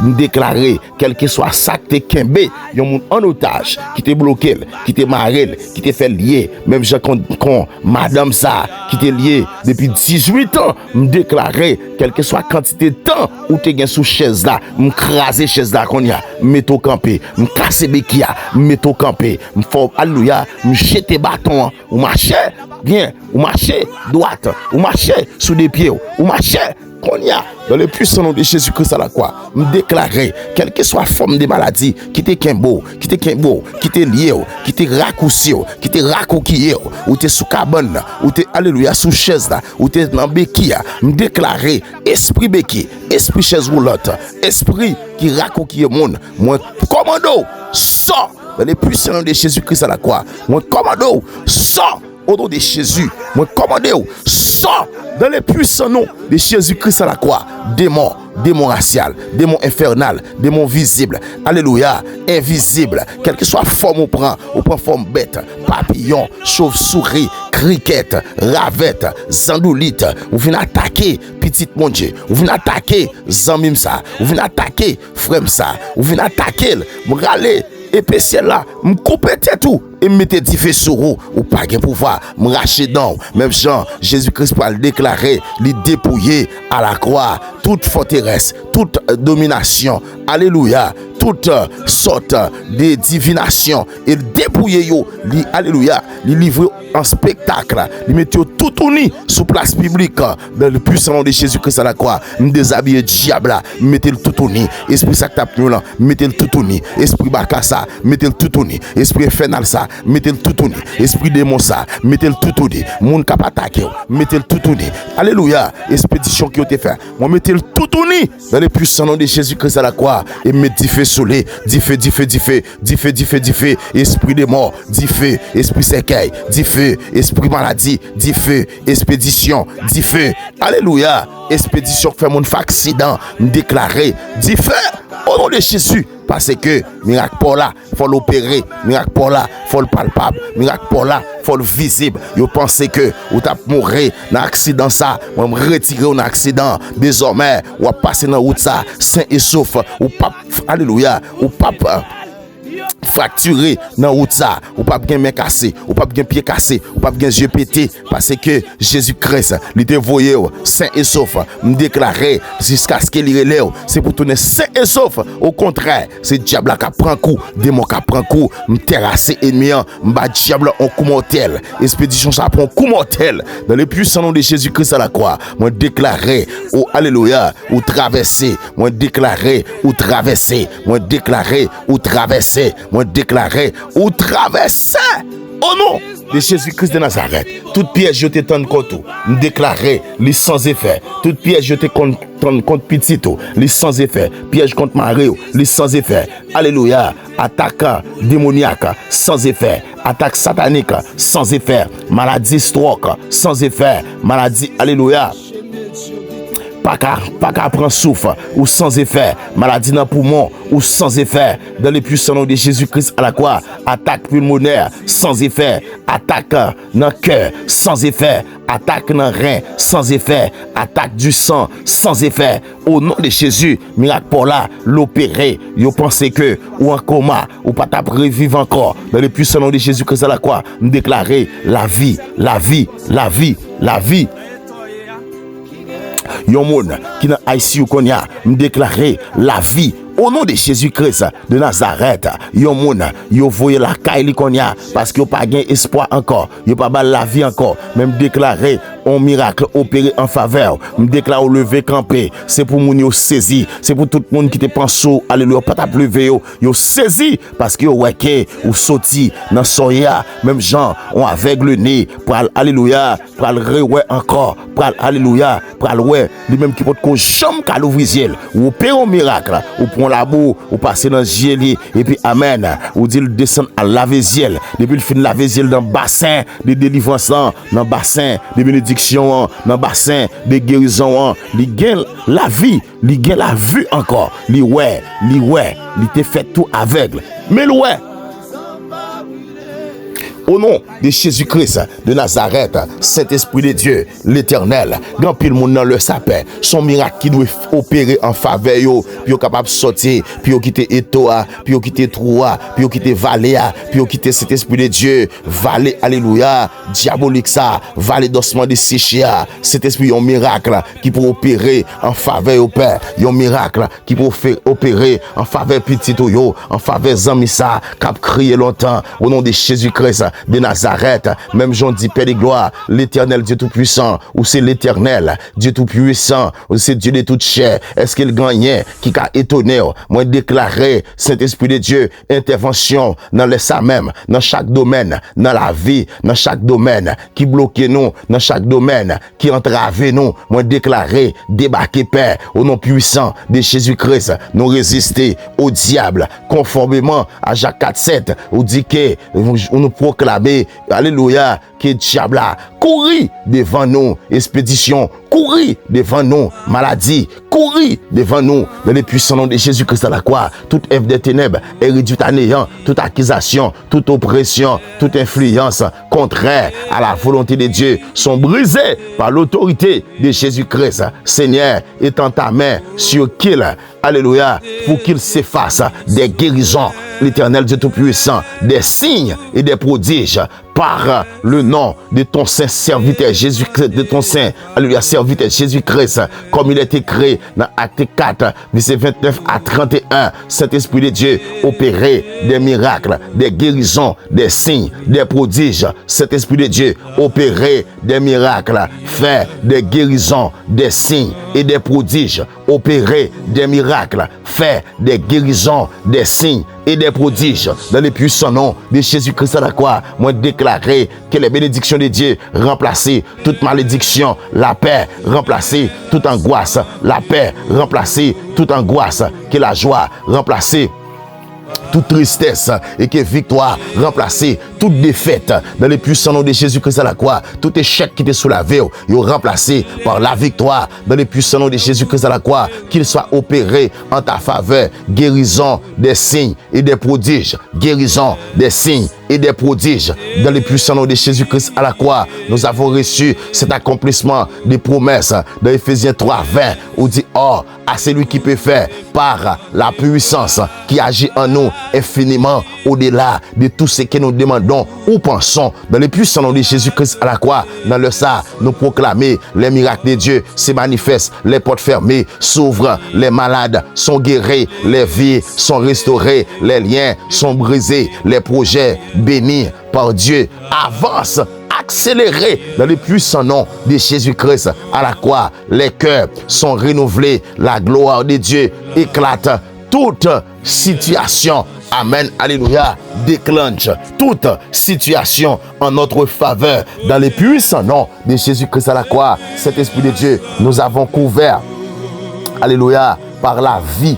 me déclarer, quel que soit ça que t'es kembe, yon moun en otage, qui t'est bloqué, qui t'est marré, qui t'est fait lier, même j'ai con madame ça, qui t'est lié depuis 18 ans, me déclarer, quelle que soit quantité de temps, où t'es sous chaise là, me craser chaise là qu'on y a, me au campé, me casser béquilla, me au campé, me faut, alléluia, me jeter bâton, ou marcher, bien, ou marcher droite, ou marcher sous des pieds, ou marcher qu'on y a dans le puissant nom de Jésus-Christ à la croix, me déclarer, quelle que soit forme de maladie, qui t'est kembo, qui t'est lié, qui t'est raccourci, qui t'est racoquillé, ou t'es sous cabane, ou t'es alléluia sous chaise là, ou t'es dans béquille, me déclarer, esprit béquille, esprit chaise roulante, esprit qui racoquille monde, moi commando, sort dans le puissant nom de Jésus-Christ à la croix, moi commando, sort au nom de Jésus, moi commandez, sors dans les puissants noms de Jésus-Christ à la croix, démon racial, démon infernal, démon visible, alléluia, invisible, quelle que soit forme on prend forme bête, papillon, chauve-souris, criquette, ravette, zandoulite, vous venez attaquer petite mon Dieu, vous venez attaquer zambim ça, vous venez attaquer frère ça, vous venez attaquer, me râler, épée ciel là, me couper tête tout et me mettez du feu sur vous ou pas de pouvoir me racher dans même Jean Jésus-Christ pour le déclarer, lui dépouiller à la croix toute forteresse, toute domination, alléluia, toute sorte de divination et dépouiller yo, lui alléluia, lui livrer en spectacle, lui mettre tout uni sous place publique dans le puissant nom de Jésus-Christ à la croix, me déshabiller diable là, mettez le tout uni, esprit ça tape nous là, mettez le tout uni, esprit bakassa, mettez le tout uni, esprit infernal ça, mettez le tout uni, esprit démon ça, mettez le tout uni, monde cap attaquer, mettez le tout uni, alléluia, expédition qui ont été fait, moi mettez le tout uni dans le puissant nom de Jésus-Christ à la croix et mettez feu désolé, dis feu, dis feu, dis feu, dis feu, dis feu, dis feu, esprit de mort, dis feu, esprit séquelle, dis feu, esprit maladie, dis feu, expédition, dis feu, alléluia, expédition, fait mon accident, me déclarer, dis feu, au nom de Jésus. Parce que miracle pour là, faut l'opérer, miracle pour là, faut le palpable, miracle pour là, faut le visible. Yo pensez que ou t'a mourir dans accident ça, ou me retirer un accident. Désormais, ou passer dans route ça, sain et sauf, ou pas alléluia, ou pas fracturé dans route ça, ou pas bien main cassé, ou pas bien pied cassé, ou pas bien yeux pété parce que Jésus-Christ il te voyé sain et sauf, me déclarer jusqu'à ce qu'il relève, c'est pour tourner sain et sauf. Au contraire, c'est diable qui prend coup, démon qui prend coup, me terrasser ennemi, me bat diable en coup mortel. Expédition ça prend coup mortel dans le puissant nom de Jésus-Christ à la croix. Moi déclarer oh alléluia, ou traverser, moi déclarer ou traverser, moi déclarer ou traverser, moi déclarer ou traverser au nom de Jésus-Christ de Nazareth. Toute piège je te tente contre, me déclarer les sans effet. Toute piège je te contre petito, les sans effet. Piège contre Mario, les sans effet. Alléluia. Attaque démoniaque, sans effet. Attaque satanique, sans effet. Maladie stroke, sans effet. Maladie, alléluia. Pas qu'à prendre souffle ou sans effet, maladie dans le poumon ou sans effet, dans le puissant nom de Jésus-Christ à la croix, attaque pulmonaire sans effet, attaque dans le cœur sans effet, attaque dans le rein sans effet, attaque du sang sans effet. Au nom de Jésus, miracle pour là, l'opérer. Vous pensez que ou en coma ou pas t'a revivre encore, dans le puissant nom de Jésus-Christ à la croix, me déclarer la vie, la vie, la vie, la vie. Yon moun qui dans ICU konya me déclarer la vie au nom de Jésus-Christ de Nazareth. Yon moun yo voye la caille konya parce que yo pas gain espoir encore, yo pas bal la vie encore, même déclarer un miracle opéré en faveur, me déclare au lever camper, c'est pour moun yo saisi, c'est pour tout le monde qui te pense alléluia pas t'a lever yo saisi parce que yo weke ou sorti dans soya, même gens on avec le nez pour alléluia, pour rewe encore, pour alléluia, pour ouais, lui même qui porte ko jambe ka l'ouvrier ou opérer un miracle ou prend la boue ou passer dans gieli et puis amen ou dit le descendre à laver-ziel depuis le fin de laver-ziel dans bassin de délivrance dans bassin de bénédiction dans bassin de guérison li gagne la vie, li gagne la vue encore, li te fait tout aveugle mais ouais. Au nom de Jésus-Christ de Nazareth, Saint-Esprit de Dieu, l'Éternel, grand pile monde dans le sapin, son miracle qui doit opérer en faveur yo, puis yo capable sortir, puis yo quitter Etoa, puis yo quitter Troa, puis yo quitter Valéa, puis yo quitter cet esprit de Dieu, Valé alléluia, diabolique ça, Valé d'ossement de Séchia, cet esprit un miracle qui peut opérer en faveur au Père, un miracle qui peut opérer en faveur petit yo, en faveur Zamissa, cap crier longtemps au nom de Jésus-Christ de Nazareth, même Jean dit Père de gloire, l'Éternel Dieu tout-puissant, ou c'est l'Éternel Dieu tout-puissant, ou c'est Dieu de toute chair, est-ce qu'il gagnait qui a étonné, moi déclaré Saint-Esprit de Dieu, intervention dans les ça même, dans chaque domaine, dans la vie, dans chaque domaine, qui bloque nous, dans chaque domaine, qui entrave nous, moi déclaré, débarquer Père, au nom puissant de Jésus-Christ, nous résister au diable, conformément à Jacques 4:7, où dit que nous proclamons alléluia, que diable a couru devant nous, expédition, couru devant nous, maladie, couru devant nous, dans le puissant nom de Jésus-Christ à la croix, toute œuvre des ténèbres est réduite à néant, toute accusation, toute oppression, toute influence contraire à la volonté de Dieu sont brisées par l'autorité de Jésus-Christ. Seigneur, étends ta main sur qu'il, alléluia, pour qu'il s'efface des guérisons, l'Éternel Dieu Tout-Puissant, des signes et des prodiges par le nom de ton saint serviteur Jésus-Christ, de ton saint, alléluia, serviteur Jésus-Christ, comme il est écrit dans Acte 4, verset 29 à 31, Saint-Esprit de Dieu, opérer des miracles, des guérisons, des signes, des prodiges, Saint-Esprit de Dieu, opérer des miracles, faire des guérisons, des signes et des prodiges, opérer des miracles, faire des guérisons, des signes et des prodiges. Dans le puissant nom de Jésus-Christ à la croix, moi déclarer que les bénédictions de Dieu remplacent toute malédiction, la paix remplacée, toute angoisse, la paix remplacée, toute angoisse, que la joie remplacée, toute tristesse et que victoire remplacer toute défaite dans le puissant nom de Jésus-Christ à la croix. Tout échec qui était sous la veille, il est remplacé par la victoire dans le puissant nom de Jésus-Christ à la croix. Qu'il soit opéré en ta faveur. Guérison des signes et des prodiges. Guérison des signes et des prodiges dans le puissant nom de Jésus-Christ à la croix. Nous avons reçu cet accomplissement des promesses dans Éphésiens 3, 20 où dit or à celui qui peut faire par la puissance qui agit en nous infiniment au-delà de tout ce que nous demandons ou pensons dans le puissant nom de Jésus-Christ à la croix. Dans le ça, nous proclamer les miracles de Dieu se manifestent, les portes fermées s'ouvrent, les malades sont guéris, les vies sont restaurées, les liens sont brisés, les projets bénis par Dieu avancent accéléré dans le puissant nom de Jésus-Christ à la croix. Les cœurs sont renouvelés, la gloire de Dieu éclate. Toute situation, amen, alléluia, déclenche toute situation en notre faveur dans le puissant nom de Jésus-Christ à la croix. Cet esprit de Dieu, nous avons couvert, alléluia, par la vie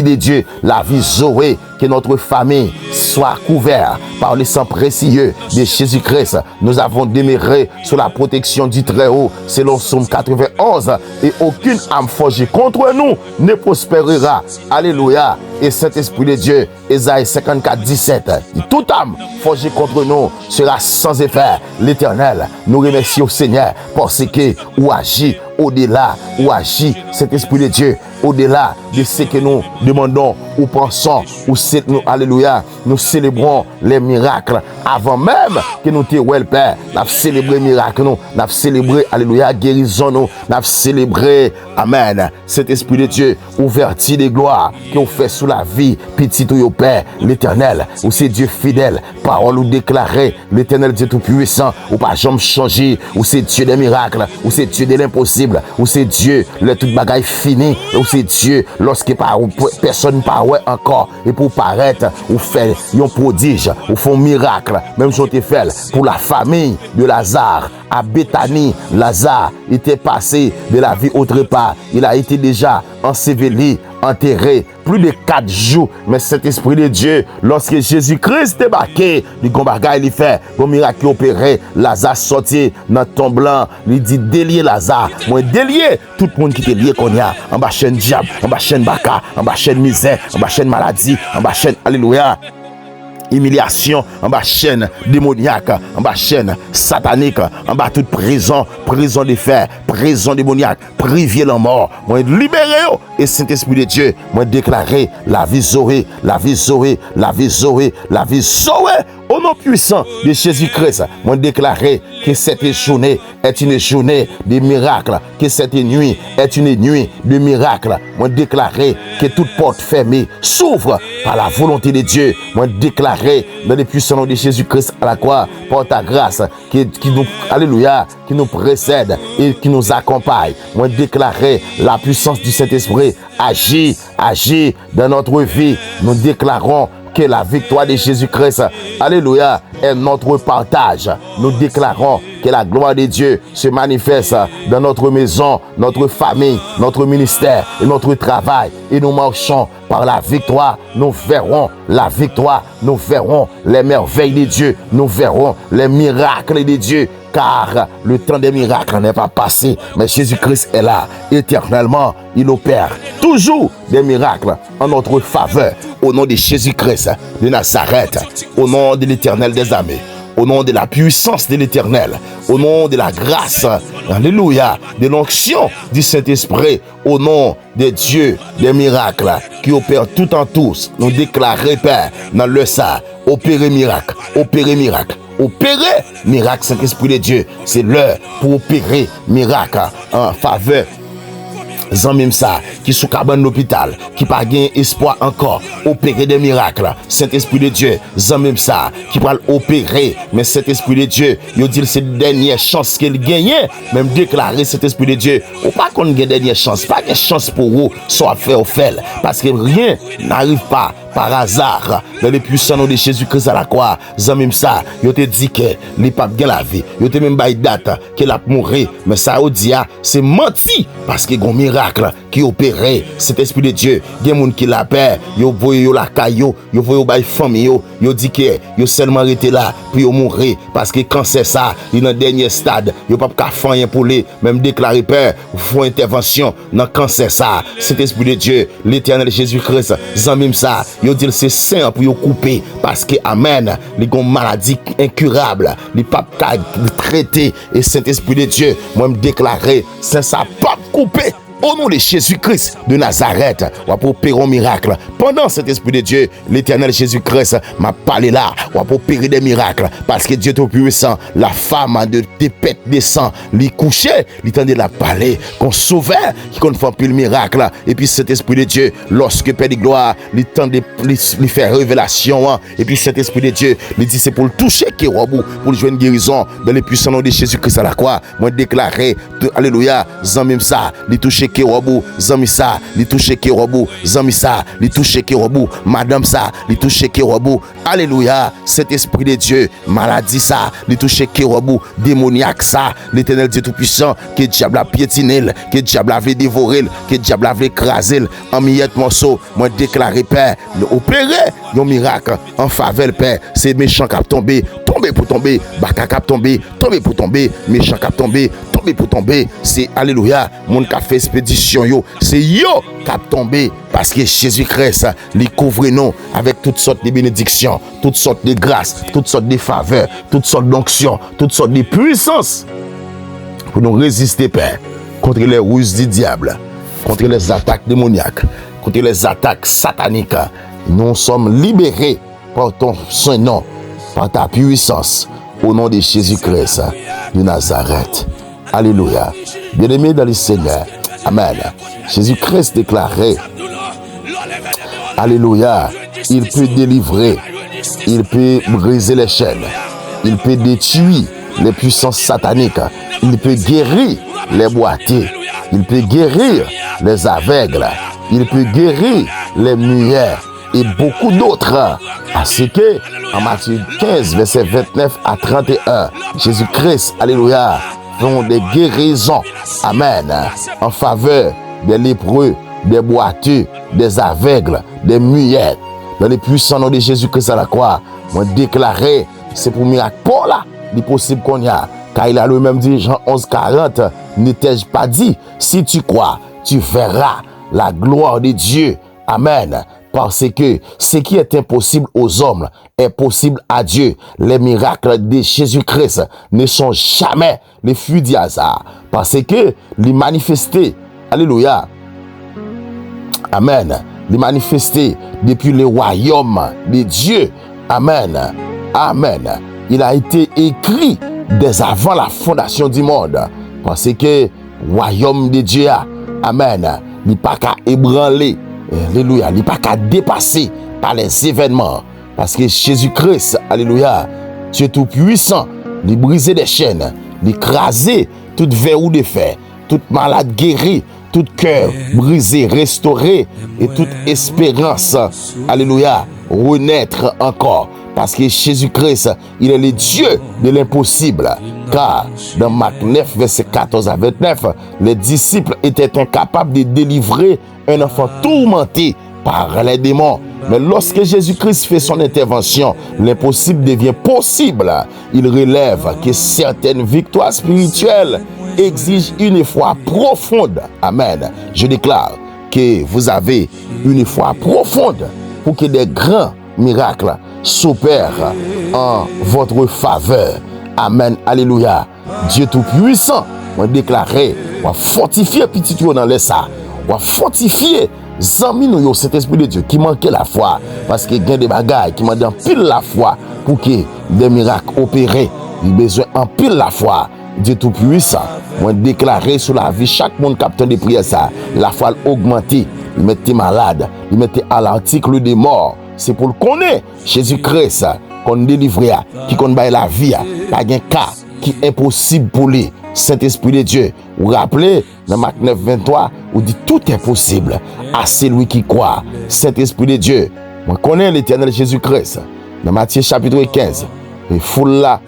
de Dieu, la vie Zoé, que notre famille soit couverte par le sang précieux de Jésus-Christ. Nous avons demeuré sous la protection du Très-Haut, selon Psaume 91, et aucune âme forgée contre nous ne prospérera. Alléluia. Et cet esprit de Dieu, Ésaïe 54, 17, toute âme forgée contre nous sera sans effet. L'Éternel, nous remercions au Seigneur parce que ou agit au-delà, ou agit cet esprit de Dieu au-delà de ce que nous demandons ou pensons, ou nous, alléluia, nous célébrons les miracles avant même que nous te le Père. Nous avons célébré miracle, nous avons célébré, alléluia, guérison, nous avons célébré, amen, cet esprit de Dieu, ouverture de gloire, qui ont fait sous la vie, petit ou Père, l'Éternel, ou c'est Dieu fidèle, parole ou déclarée, l'Éternel Dieu tout-puissant, ou pas jamais changer, ou c'est Dieu des miracles, ou c'est Dieu de l'impossible, ou c'est Dieu, le tout bagaille fini, ou c'est Dieu, lorsque personne ne encore, et pour paraître, ou fait un prodige, ou font miracle, même si on te fait pour la famille de Lazare, à Béthanie, Lazare était passé de la vie autre part, il a été déjà enseveli, enterré, plus de 4 jours, mais cet esprit de Dieu, lorsque Jésus-Christ débarqué, du combat il fait, bon miracle opéré, Lazare sorti dans ton blanc, il dit délier Lazare, moi délier tout le monde qui était lié qu'on y a, en bas chaîne diable, en bas chaîne baka, en bas chaîne misère, en bas chaîne maladie, en bas chaîne alléluia, humiliation, en bas chaîne démoniaque, en bas chaîne satanique, en bas toute prison, prison de fer, prison démoniaque, privé la mort, moi libéré, et Saint-Esprit de Dieu, moi déclarer la vie Zoé, la vie Zoé, la vie Zoé, la vie Zoé, au nom puissant de Jésus-Christ, moi déclarer que cette journée est une journée de miracles, que cette nuit est une nuit de miracles. Moi déclarer que toute porte fermée s'ouvre par la volonté de Dieu. Moi déclarer dans le puissant nom de Jésus-Christ à la croix, par ta grâce qui nous, alléluia, qui nous précède et qui nous accompagne. Moi déclarer la puissance du Saint-Esprit agit dans notre vie. Nous déclarons que la victoire de Jésus-Christ, alléluia, est notre partage. Nous déclarons que la gloire de Dieu se manifeste dans notre maison, notre famille, notre ministère et notre travail. Et nous marchons par la victoire. Nous verrons la victoire. Nous verrons les merveilles de Dieu. Nous verrons les miracles de Dieu. Car le temps des miracles n'est pas passé, mais Jésus-Christ est là éternellement. Il opère toujours des miracles en notre faveur. Au nom de Jésus-Christ de Nazareth, au nom de l'Éternel des armées, au nom de la puissance de l'Éternel, au nom de la grâce, alléluia, de l'onction du Saint-Esprit, au nom de Dieu, des miracles qui opèrent tout en tous, nous déclarons, Père, dans le sang, opérer miracle, opérer miracle. Opérer miracle, Saint-Esprit de Dieu, c'est l'heure pour opérer miracle en faveur. Même ça, qui sous cabane l'hôpital, qui pas gain espoir encore, opérer des miracles. Saint-Esprit de Dieu, même ça, qui va opérer, mais cet esprit de Dieu, il dit c'est la dernière chance qu'il gagne, même déclarer cet esprit de Dieu, ou pas qu'on gagne dernière chance, pas de chance pour vous, soit fait ou fait, parce que rien n'arrive pas par hasard. Dans le puissant nom de Jésus-Christ à la croix, zanmim ça, yo te dit que les papes gen la vie. Yo te même bay date qu'elle a mouru, mais ça au dia, c'est menti parce que gon miracle qui opéré, cet esprit de Dieu, gen moun qui la paix, yo voye yo la caillou, yo voye yo bay famille yo dit que yo seulement été là pour yo mourir parce que cancer ça, il dans dernier stade, yo pas ka faire rien pour lui, même déclarer peur, faut intervention dans cancer ça. Cet esprit de Dieu, l'Éternel Jésus-Christ, zanmim ça, yo dit c'est saint pour yo couper parce que amen, les gon maladie incurable, les pas traiter et Saint-Esprit de Dieu, moi me déclarer, c'est ça pas couper. Au nom de Jésus-Christ de Nazareth, on va opérer un miracle. Pendant cet esprit de Dieu, l'Éternel Jésus-Christ m'a parlé là, on va opérer des miracles. Parce que Dieu est tout puissant, la femme de dépête des sangs, lui coucher, lui tendait la parler, qu'on sauvait, qui qu'on fait plus le miracle. Et puis cet esprit de Dieu, lorsque Père de gloire, lui tendait, lui faire révélation, et puis cet esprit de Dieu, lui dit c'est pour le toucher qui robou, pour le jouer une guérison dans le puissant nom de Jésus-Christ à la croix. Moi déclaré, alléluia, zanmim ça, lui toucher Kerobou, zami ça, li touche Kerobou, zami ça, li touche Kerobou, madame ça, li touche Kerobou, alléluia, cet esprit de Dieu, maladie ça, li touche Kerobou, démoniaque ça, l'Éternel Dieu tout-puissant, que diable a piétiné, que diable a dévoré, que diable a écrasé, en miette morceau, moi déclaré Père, opérer un miracle en faveur Père, c'est méchant qui a tombé, tomber pour tomber, baka cap tomber, tomber pour tomber, méchant cap tomber, tomber pour tomber, c'est alléluia, mon qui a fait expédition yo, c'est yo cap tomber parce que Jésus-Christ lui couvre nous avec toutes sortes de bénédictions, toutes sortes de grâces, toutes sortes de faveurs, toutes sortes d'onctions, toutes sortes de puissances pour nous résister Père contre les ruses du diable, contre les attaques démoniaques, contre les attaques sataniques. Nous sommes libérés par ton saint nom, par ta puissance, au nom de Jésus-Christ de Nazareth. Alléluia. Bien-aimés dans le Seigneur. Amen. Jésus-Christ déclarait, alléluia, il peut délivrer, il peut briser les chaînes, il peut détruire les puissances sataniques, il peut guérir les boiteux, il peut guérir les aveugles, il peut guérir les muets et beaucoup d'autres. Parce que en Matthieu 15, verset 29 à 31, Jésus-Christ, alléluia, font des guérisons, amen, en faveur des lépreux, des boiteux, des aveugles, des muets. Dans les puissants noms de Jésus-Christ à la croix, moi déclaré, c'est pour miracle pour là, il est possible qu'on y a. Car il a lui-même dit, Jean 11, 40, ne t'ai-je pas dit, si tu crois, tu verras la gloire de Dieu. Amen. Parce que ce qui est impossible aux hommes est possible à Dieu. Les miracles de Jésus-Christ ne sont jamais les fruits du hasard. Parce que les manifestés, alléluia, amen, les manifestés depuis le royaume de Dieu, amen, amen, il a été écrit dès avant la fondation du monde. Parce que le royaume de Dieu, amen, il n'est pas qu'à ébranler. Alléluia, il n'est pas qu'à dépasser par les événements. Parce que Jésus-Christ, alléluia, Dieu tout-puissant, il brisait des chaînes, il écrasait toute verrou de fer, toute malade guérie, tout cœur brisé, restauré et toute espérance, alléluia, renaître encore. Parce que Jésus-Christ, il est le Dieu de l'impossible. Car dans Marc 9, verset 14 à 29, les disciples étaient incapables de délivrer un enfant tourmenté par les démons. Mais lorsque Jésus-Christ fait son intervention, l'impossible devient possible. Il relève que certaines victoires spirituelles exigent une foi profonde. Amen. Je déclare que vous avez une foi profonde pour que des grands miracles s'opèrent en votre faveur. Amen. Alléluia. Dieu tout-puissant, on déclaré, on fortifier petit tout dans les ça. On fortifier zami nous cet esprit de Dieu qui manquait la foi parce que il y a des bagailles qui demandent en pile la foi pour que des miracles opérés. Il a besoin en pile la foi. Dieu tout-puissant, on déclaré sur la vie chaque monde capteur de prière ça, la foi augmentée, il mettait malade, il mettait à l'article des morts. C'est pour le connaître Jésus-Christ qu'on délivre, qui qu'on baille la vie, pas un cas qui est impossible pour lui. Saint-Esprit de Dieu, vous rappelez dans Marc 9, 23, où dit tout est possible à celui qui croit. Saint-Esprit de Dieu, Moi, connais l'Éternel Jésus-Christ. Dans Matthieu chapitre 15, et foule là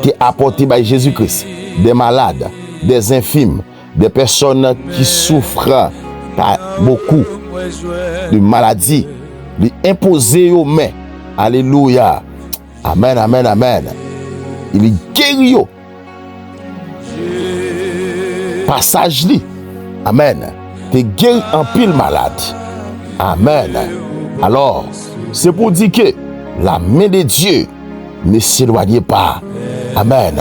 qui est apporté par Jésus-Christ, des malades, des infirmes, des personnes qui souffrent par beaucoup de maladies, lui imposer aux mains. Alléluia. Amen, amen, amen. Il est guéri. Passage li. Amen. T'es guéri en pile malade. Amen. Alors, c'est pour dire que la main de Dieu ne s'éloignez pas. Amen.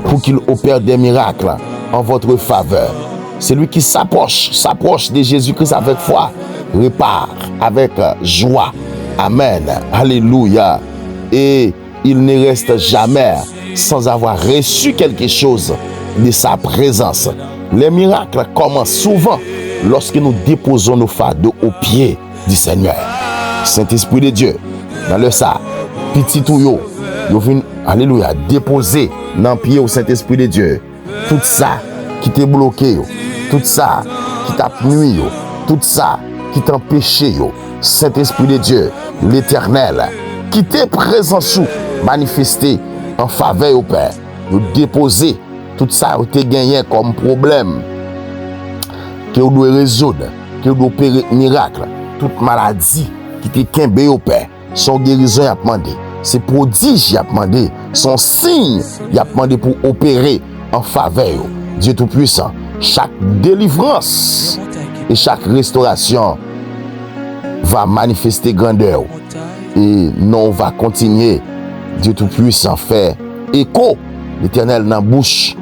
Pour qu'il opère des miracles en votre faveur. Celui qui s'approche de Jésus-Christ avec foi, repart avec joie. Amen. Alléluia. Et il ne reste jamais sans avoir reçu quelque chose de sa présence. Les miracles commencent souvent lorsque nous déposons nos fardeaux aux pieds du Seigneur. Saint-Esprit de Dieu, dans le ça, petit ou yo vient, alléluia, déposer dans le pied au Saint-Esprit de Dieu. Tout ça qui t'est bloqué, tout ça qui t'a nuit, tout ça qui t'empêche, Saint-Esprit de Dieu, l'Éternel, qui t'est présent sous, manifesté en faveur au Père, nous déposer tout ça qui t'est gagné comme problème, que vous devez résoudre, que vous devez opérer miracle, toute maladie qui t'est qu'imbé au Père, son guérison y a demandé, c'est prodige y a demandé, son signe y a demandé pour opérer en faveur. Dieu Tout-Puissant, chaque délivrance et chaque restauration va manifester grandeur. Et nous va continuer. Dieu Tout-Puissant fait écho l'Éternel dans la bouche.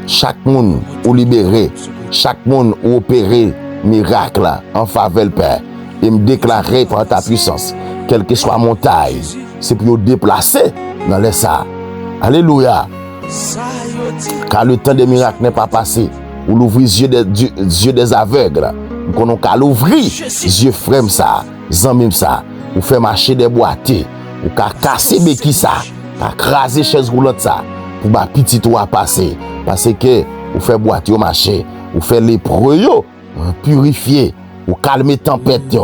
Chaque monde ou libéré, chaque monde ou opéré miracle en faveur du Père. Et me déclarer par ta puissance, quelle que soit montagne, c'est pour déplacer dans les ça. Alléluia. Car le temps des miracles n'est pas passé. Ou l'ouvrir les yeux des aveugles. Nous avons qu'à l'ouvrir, les yeux frères ça, zambim ça. Ou faire marcher des boîtiers. Ou qu'à casser béquille ça. Qu'à craser chaise roulante ça. Pour ma petite ou à passer. Parce que ou faire boîtier au marché. Ou faire lépreux purifier. Ou calmer tempête.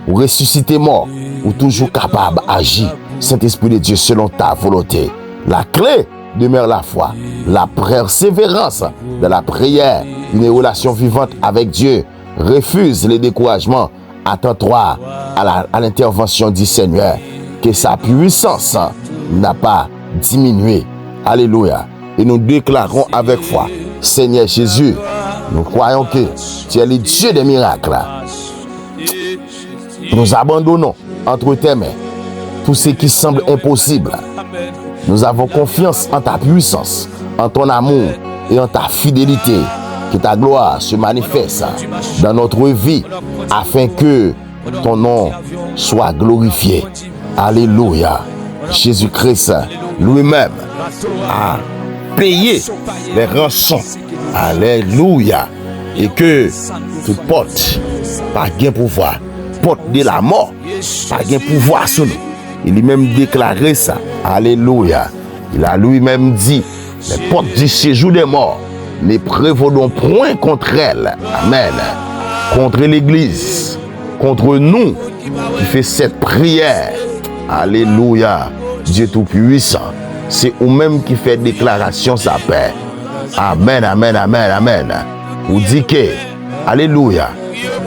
Ou ressusciter mort. Ou toujours capable d'agir. Saint-Esprit de Dieu selon ta volonté. La clé demeure la foi, la persévérance de la prière, une relation vivante avec Dieu. Refuse les découragements. Attends-toi à l'intervention du Seigneur. Que sa puissance n'a pas diminué. Alléluia. Et nous déclarons avec foi, Seigneur Jésus, nous croyons que tu es le Dieu des miracles. Nous abandonnons entre tes mains tout ce qui semble impossible. Nous avons confiance en ta puissance, en ton amour et en ta fidélité. Que ta gloire se manifeste dans notre vie afin que ton nom soit glorifié. Alléluia. Jésus-Christ lui-même a payé les rançons. Alléluia. Et que toute porte, pas gain pouvoir, porte de la mort, pas gain pouvoir sur nous. Il a même déclaré ça. Alléluia. Il a lui-même dit, les portes du séjour des morts ne prévaudront point contre elles. Amen. Contre l'Église, contre nous qui fait cette prière. Alléluia. Dieu Tout-Puissant. C'est vous-même qui fait déclaration sa paix. Amen, amen, amen, amen. Vous dit que, alléluia.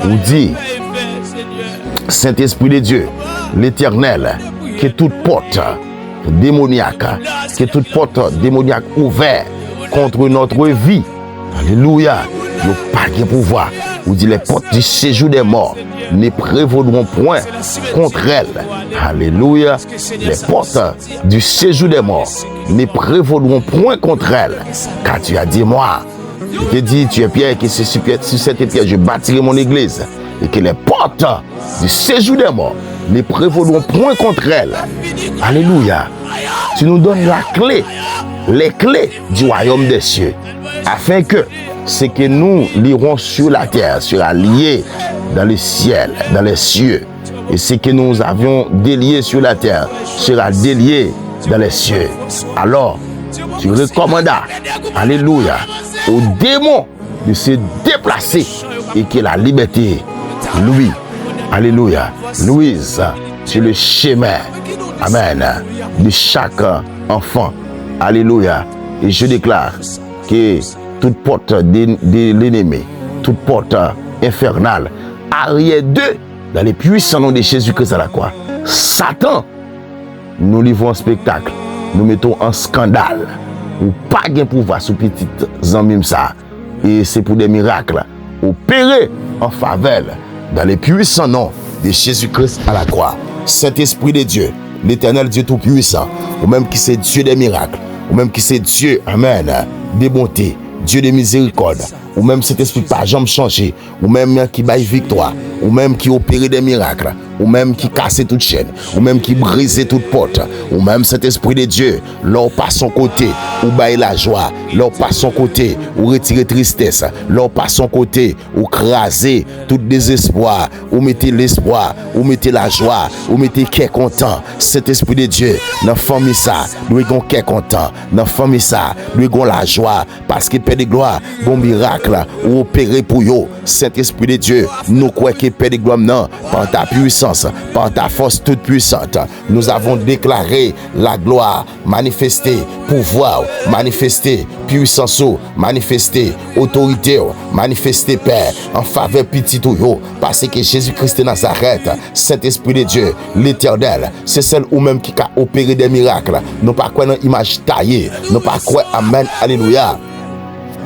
Vous dit, Saint-Esprit de Dieu, l'Éternel, que toute porte démoniaque, que toute porte démoniaque ouverte contre notre vie, alléluia, nous pas de pouvoir. Vous dit les portes du séjour des morts ne prévaudront point contre elles. Alléluia, les portes du séjour des morts ne prévaudront point contre elles. Car tu as dit moi, je t'ai dit tu es Pierre qui se sur cette pierre je bâtirai mon église. Et que les portes du séjour des morts ne prévaudront point contre elles. Alléluia. Tu nous donnes la clé, les clés du royaume des cieux, afin que ce que nous lirons sur la terre sera lié dans le ciel, dans les cieux. Et ce que nous avions délié sur la terre sera délié dans les cieux. Alors, tu recommandas, alléluia, aux démons de se déplacer et que la liberté, lui, Alléluia. Louise, sur le chemin, amen, de chaque enfant. Alléluia. Et je déclare que toute porte de l'ennemi, toute porte infernale, arrière d'eux, dans les puissants noms de Jésus-Christ à la croix. Satan, nous livrons un spectacle, nous mettons en scandale, ou pas de pouvoir sous petites zambim ça. Et c'est pour des miracles opérés en faveur, dans les puissants noms de Jésus-Christ à la croix. Saint-Esprit de Dieu, l'éternel Dieu tout-puissant, ou même qui c'est Dieu des miracles, ou même qui c'est Dieu, amen, des bontés, Dieu de miséricorde, ou même cet esprit pas jamais changé, ou même qui baille victoire, ou même qui opère des miracles, ou même qui casse toute chaîne, ou même qui brise toute porte, ou même cet esprit de Dieu, l'on passe son côté, ou baille la joie, l'on passe son côté, ou retire tristesse, l'on passe son côté, ou craser tout désespoir, ou mettez l'espoir, ou mettez la joie, ou mettez qu'est content. Cet esprit de Dieu, dans famille ça, nous avons qu'est content, dans famille ça, nous avons la joie, parce que Père de gloire, bon miracle, ou opérer pour yo. Cet esprit de Dieu, nous croyons que Père de gloire, non, par ta puissance, par ta force toute puissante, nous avons déclaré la gloire, manifester pouvoir, manifester puissance, manifester autorité, manifester Père en faveur petit tout yo, parce que Jésus-Christ de Nazareth, Saint-Esprit de Dieu, l'Éternel, c'est celle ou même qui a opéré des miracles. Non pas quoi dans image taillée, non pas quoi, amen, alléluia.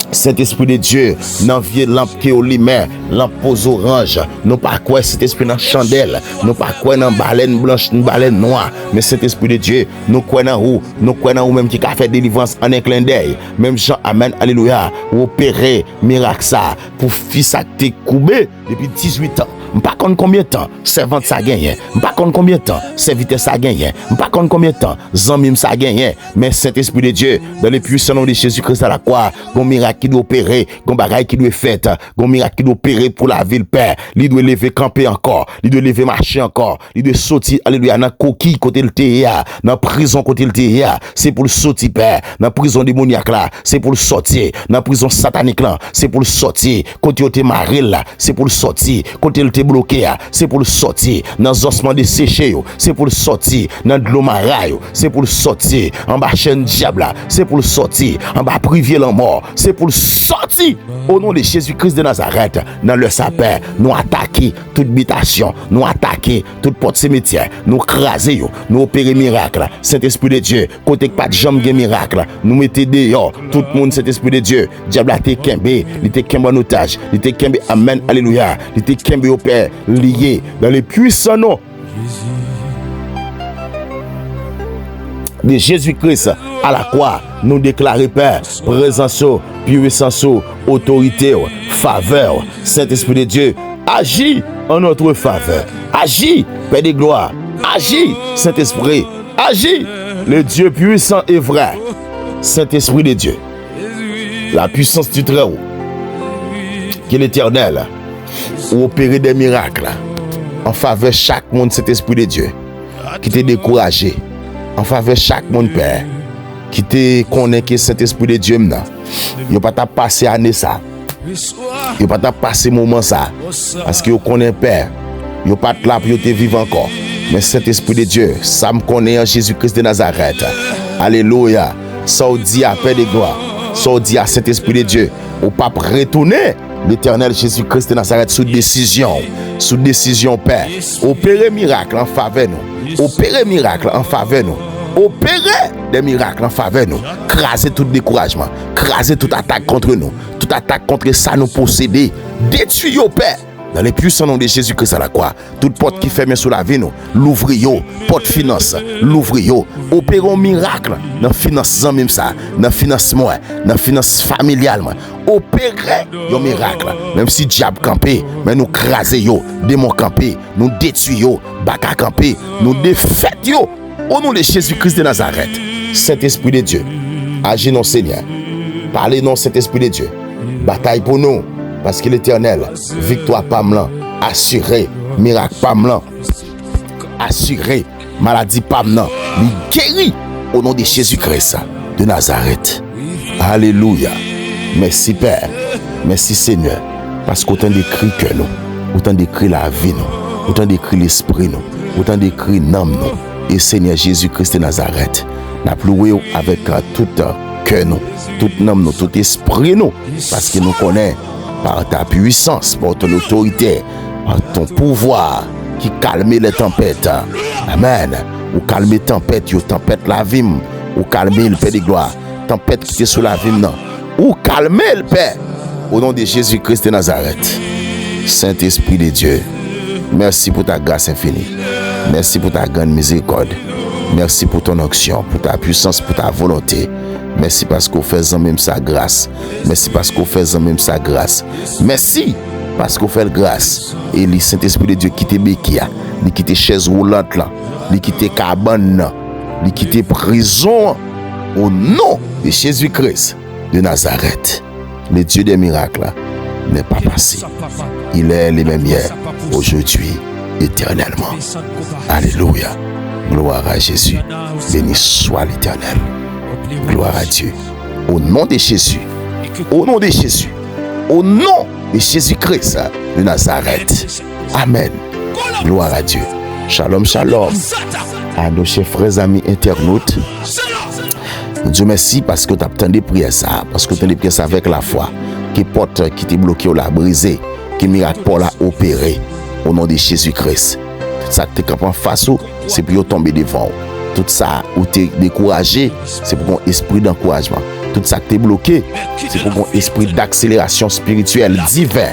Saint-Esprit de Dieu, dans vieux lampe qui au lumière, lampe aux orange, non pas quoi cet esprit dans chandelle, non pas quoi dans baleine blanche, une baleine noire, mais cet esprit de Dieu, nous quoi dans où, nous quoi dans où même qui a fait délivrance en un clin d'œil, même Jean, amen, alléluia, opérer miracle ça, pour fils a été coupé depuis 18 ans. Pas compte combien de temps servante ça gagne, pas compte combien de temps serviteur ça gagne, pas compte combien de temps zambim ça gagne, mais Saint-Esprit de Dieu, dans les puissants noms de Jésus-Christ à la croix, gon miracle qui doit opérer, gon bagaille qui doit fait, gon miracle qui doit opérer pour la ville Père, il doit lever camper encore, il doit lever marcher encore, il doit sortir alléluia dans coquille côté le théâ, dans prison côté le théâ, c'est pour le sortir Père, dans prison démoniaque là, c'est pour le sortir, dans prison satanique là, c'est pour le sortir, côté au maré là, c'est pour le sortir, côté le bloqué, c'est pour le sortir dans ossements desséchés, c'est pour le sortir dans de l'eau maraille, c'est pour le sortir en bas chaîne diable, c'est pour le sortir en bas privé la mort, c'est pour le sortir au nom de Jésus-Christ de Nazareth. Dans le sapin, nous attaquer toute habitation, nous attaquer toute porte cimetière, nous craser, nous opérer miracle. Saint-Esprit de Dieu, côté pas de jambe de miracle, nous mettez dehors tout le monde, cet esprit de Dieu, diable a été kembe, il était kembe en otage, il était kembe, amen, alléluia, il était kembe au Père, lié dans les puissants noms de Jésus-Christ à la croix. Nous déclarons Père, présence, puissance, autorité, faveur. Saint-Esprit de Dieu, agis en notre faveur. Agis, Père de gloire. Agis, Saint-Esprit. Agis, le Dieu puissant et vrai. Saint-Esprit de Dieu, la puissance du Très-Haut, qui est l'Éternel, ou opérer des miracles en faveur de chaque monde, cet esprit de Dieu qui t'est découragé, en faveur de chaque monde Père qui te connaît que cet esprit de Dieu maintenant il pas t'a passé année ça, il pas t'a passé moment ça, parce que il connaît Père, il pas là pour te vivre encore, mais cet esprit de Dieu ça me connaît en Jésus-Christ de Nazareth. Alléluia. Ça dit à Père de gloire, ça dit à cet esprit de Dieu ou pas retourner l'Éternel Jésus-Christ de Nazareth sous décision Père, opérer miracle en faveur nous, opérer miracle en faveur nous, opérer des miracles en faveur nous, craser tout découragement, craser toute attaque contre nous, toute attaque contre ça nous posséder, détruire au Père. Dans les puissants noms de Jésus-Christ à la croix, toute porte qui ferme sur la vie nous, l'ouvrir, porte finance, l'ouvrir, opérons miracle dans finance même ça, dans finance moi, dans finance familiale, opérer un miracle, même si diable campé, mais nous craser yo, démon campé, nous détruire, baka campé, nous défaite yo, au nom de Jésus-Christ de Nazareth. Saint-Esprit de Dieu, agis non Seigneur, parlez non Saint-Esprit de Dieu, bataille pour nous. Parce que l'Éternel, victoire Pamlan, assuré, miracle Pamlan, assuré, maladie Pamlan, lui guérit au nom de Jésus-Christ de Nazareth. Alléluia. Merci Père, merci Seigneur, parce qu'autant d'écrit que nous, autant d'écrit la vie nous. autant d'écrit l'esprit nous, autant d'écrit nom nous. Et Seigneur Jésus-Christ de Nazareth, n'a loué avec tout cœur nous, tout nom nous, tout esprit nous, parce que nous connaissons par ta puissance, par ton autorité, par ton pouvoir qui calme les tempêtes. Amen. Ou calme les tempêtes, ou tempête la vie, ou calme le Père de gloire, tempête qui est sous la vie, non. Ou calme le Père, au nom de Jésus-Christ de Nazareth. Saint-Esprit de Dieu, merci pour ta grâce infinie. Merci pour ta grande miséricorde. Merci pour ton onction, pour ta puissance, pour ta volonté. Merci parce qu'on fait en même sa grâce. Merci parce qu'on fait en même sa grâce. Merci parce qu'on fait grâce. Et le Saint-Esprit de Dieu qui te béquia, il quitte chaise roulante là, il quitte cabane là, il quitte prison au nom de Jésus-Christ de Nazareth. Le Dieu des miracles là, n'est pas passé. Il est le même hier, aujourd'hui, éternellement. Alléluia. Gloire à Jésus. Béni soit l'Éternel. Gloire à Dieu. Au nom de Jésus. Au nom de Jésus. Au nom de Jésus-Christ de Nazareth. Amen. Gloire à Dieu. Shalom, shalom. À nos chers frères amis internautes. Dieu merci parce que tu as entendu prier ça. Parce que tu as entendu prier ça avec la foi. Qui porte, qui t'est bloqué, ou l'a brisé. Qui miracle pour la opérer. Au nom de Jésus-Christ. Tout ça que tu es en face, c'est pour tomber devant. Tout ça où tu es découragé, c'est pour ton esprit d'encouragement. Tout ça que tu es bloqué, c'est pour ton esprit d'accélération spirituelle divin.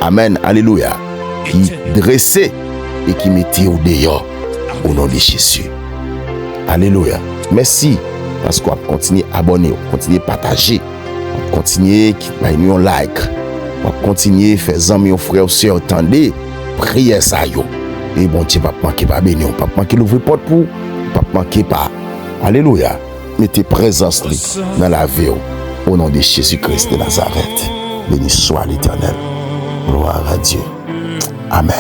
Amen. Alléluia. Qui dressait et qui mettait au dehors. Au nom de Jésus. Alléluia. Merci. Parce qu'on va continuer à abonner, on va continuer à partager, on va continuer à mettre un like, on va continuer à faire amis, aux frères, aux sœurs, attendez, priez ça yo. Et bon Dieu, pas manquer pas béni, pas manquer l'ouvrir porte pour, pas manquer pas. Alléluia. Mettez présence dans la vie au nom de Jésus-Christ de Nazareth. Béni soit l'Éternel. Gloire à Dieu. Amen.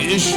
Et je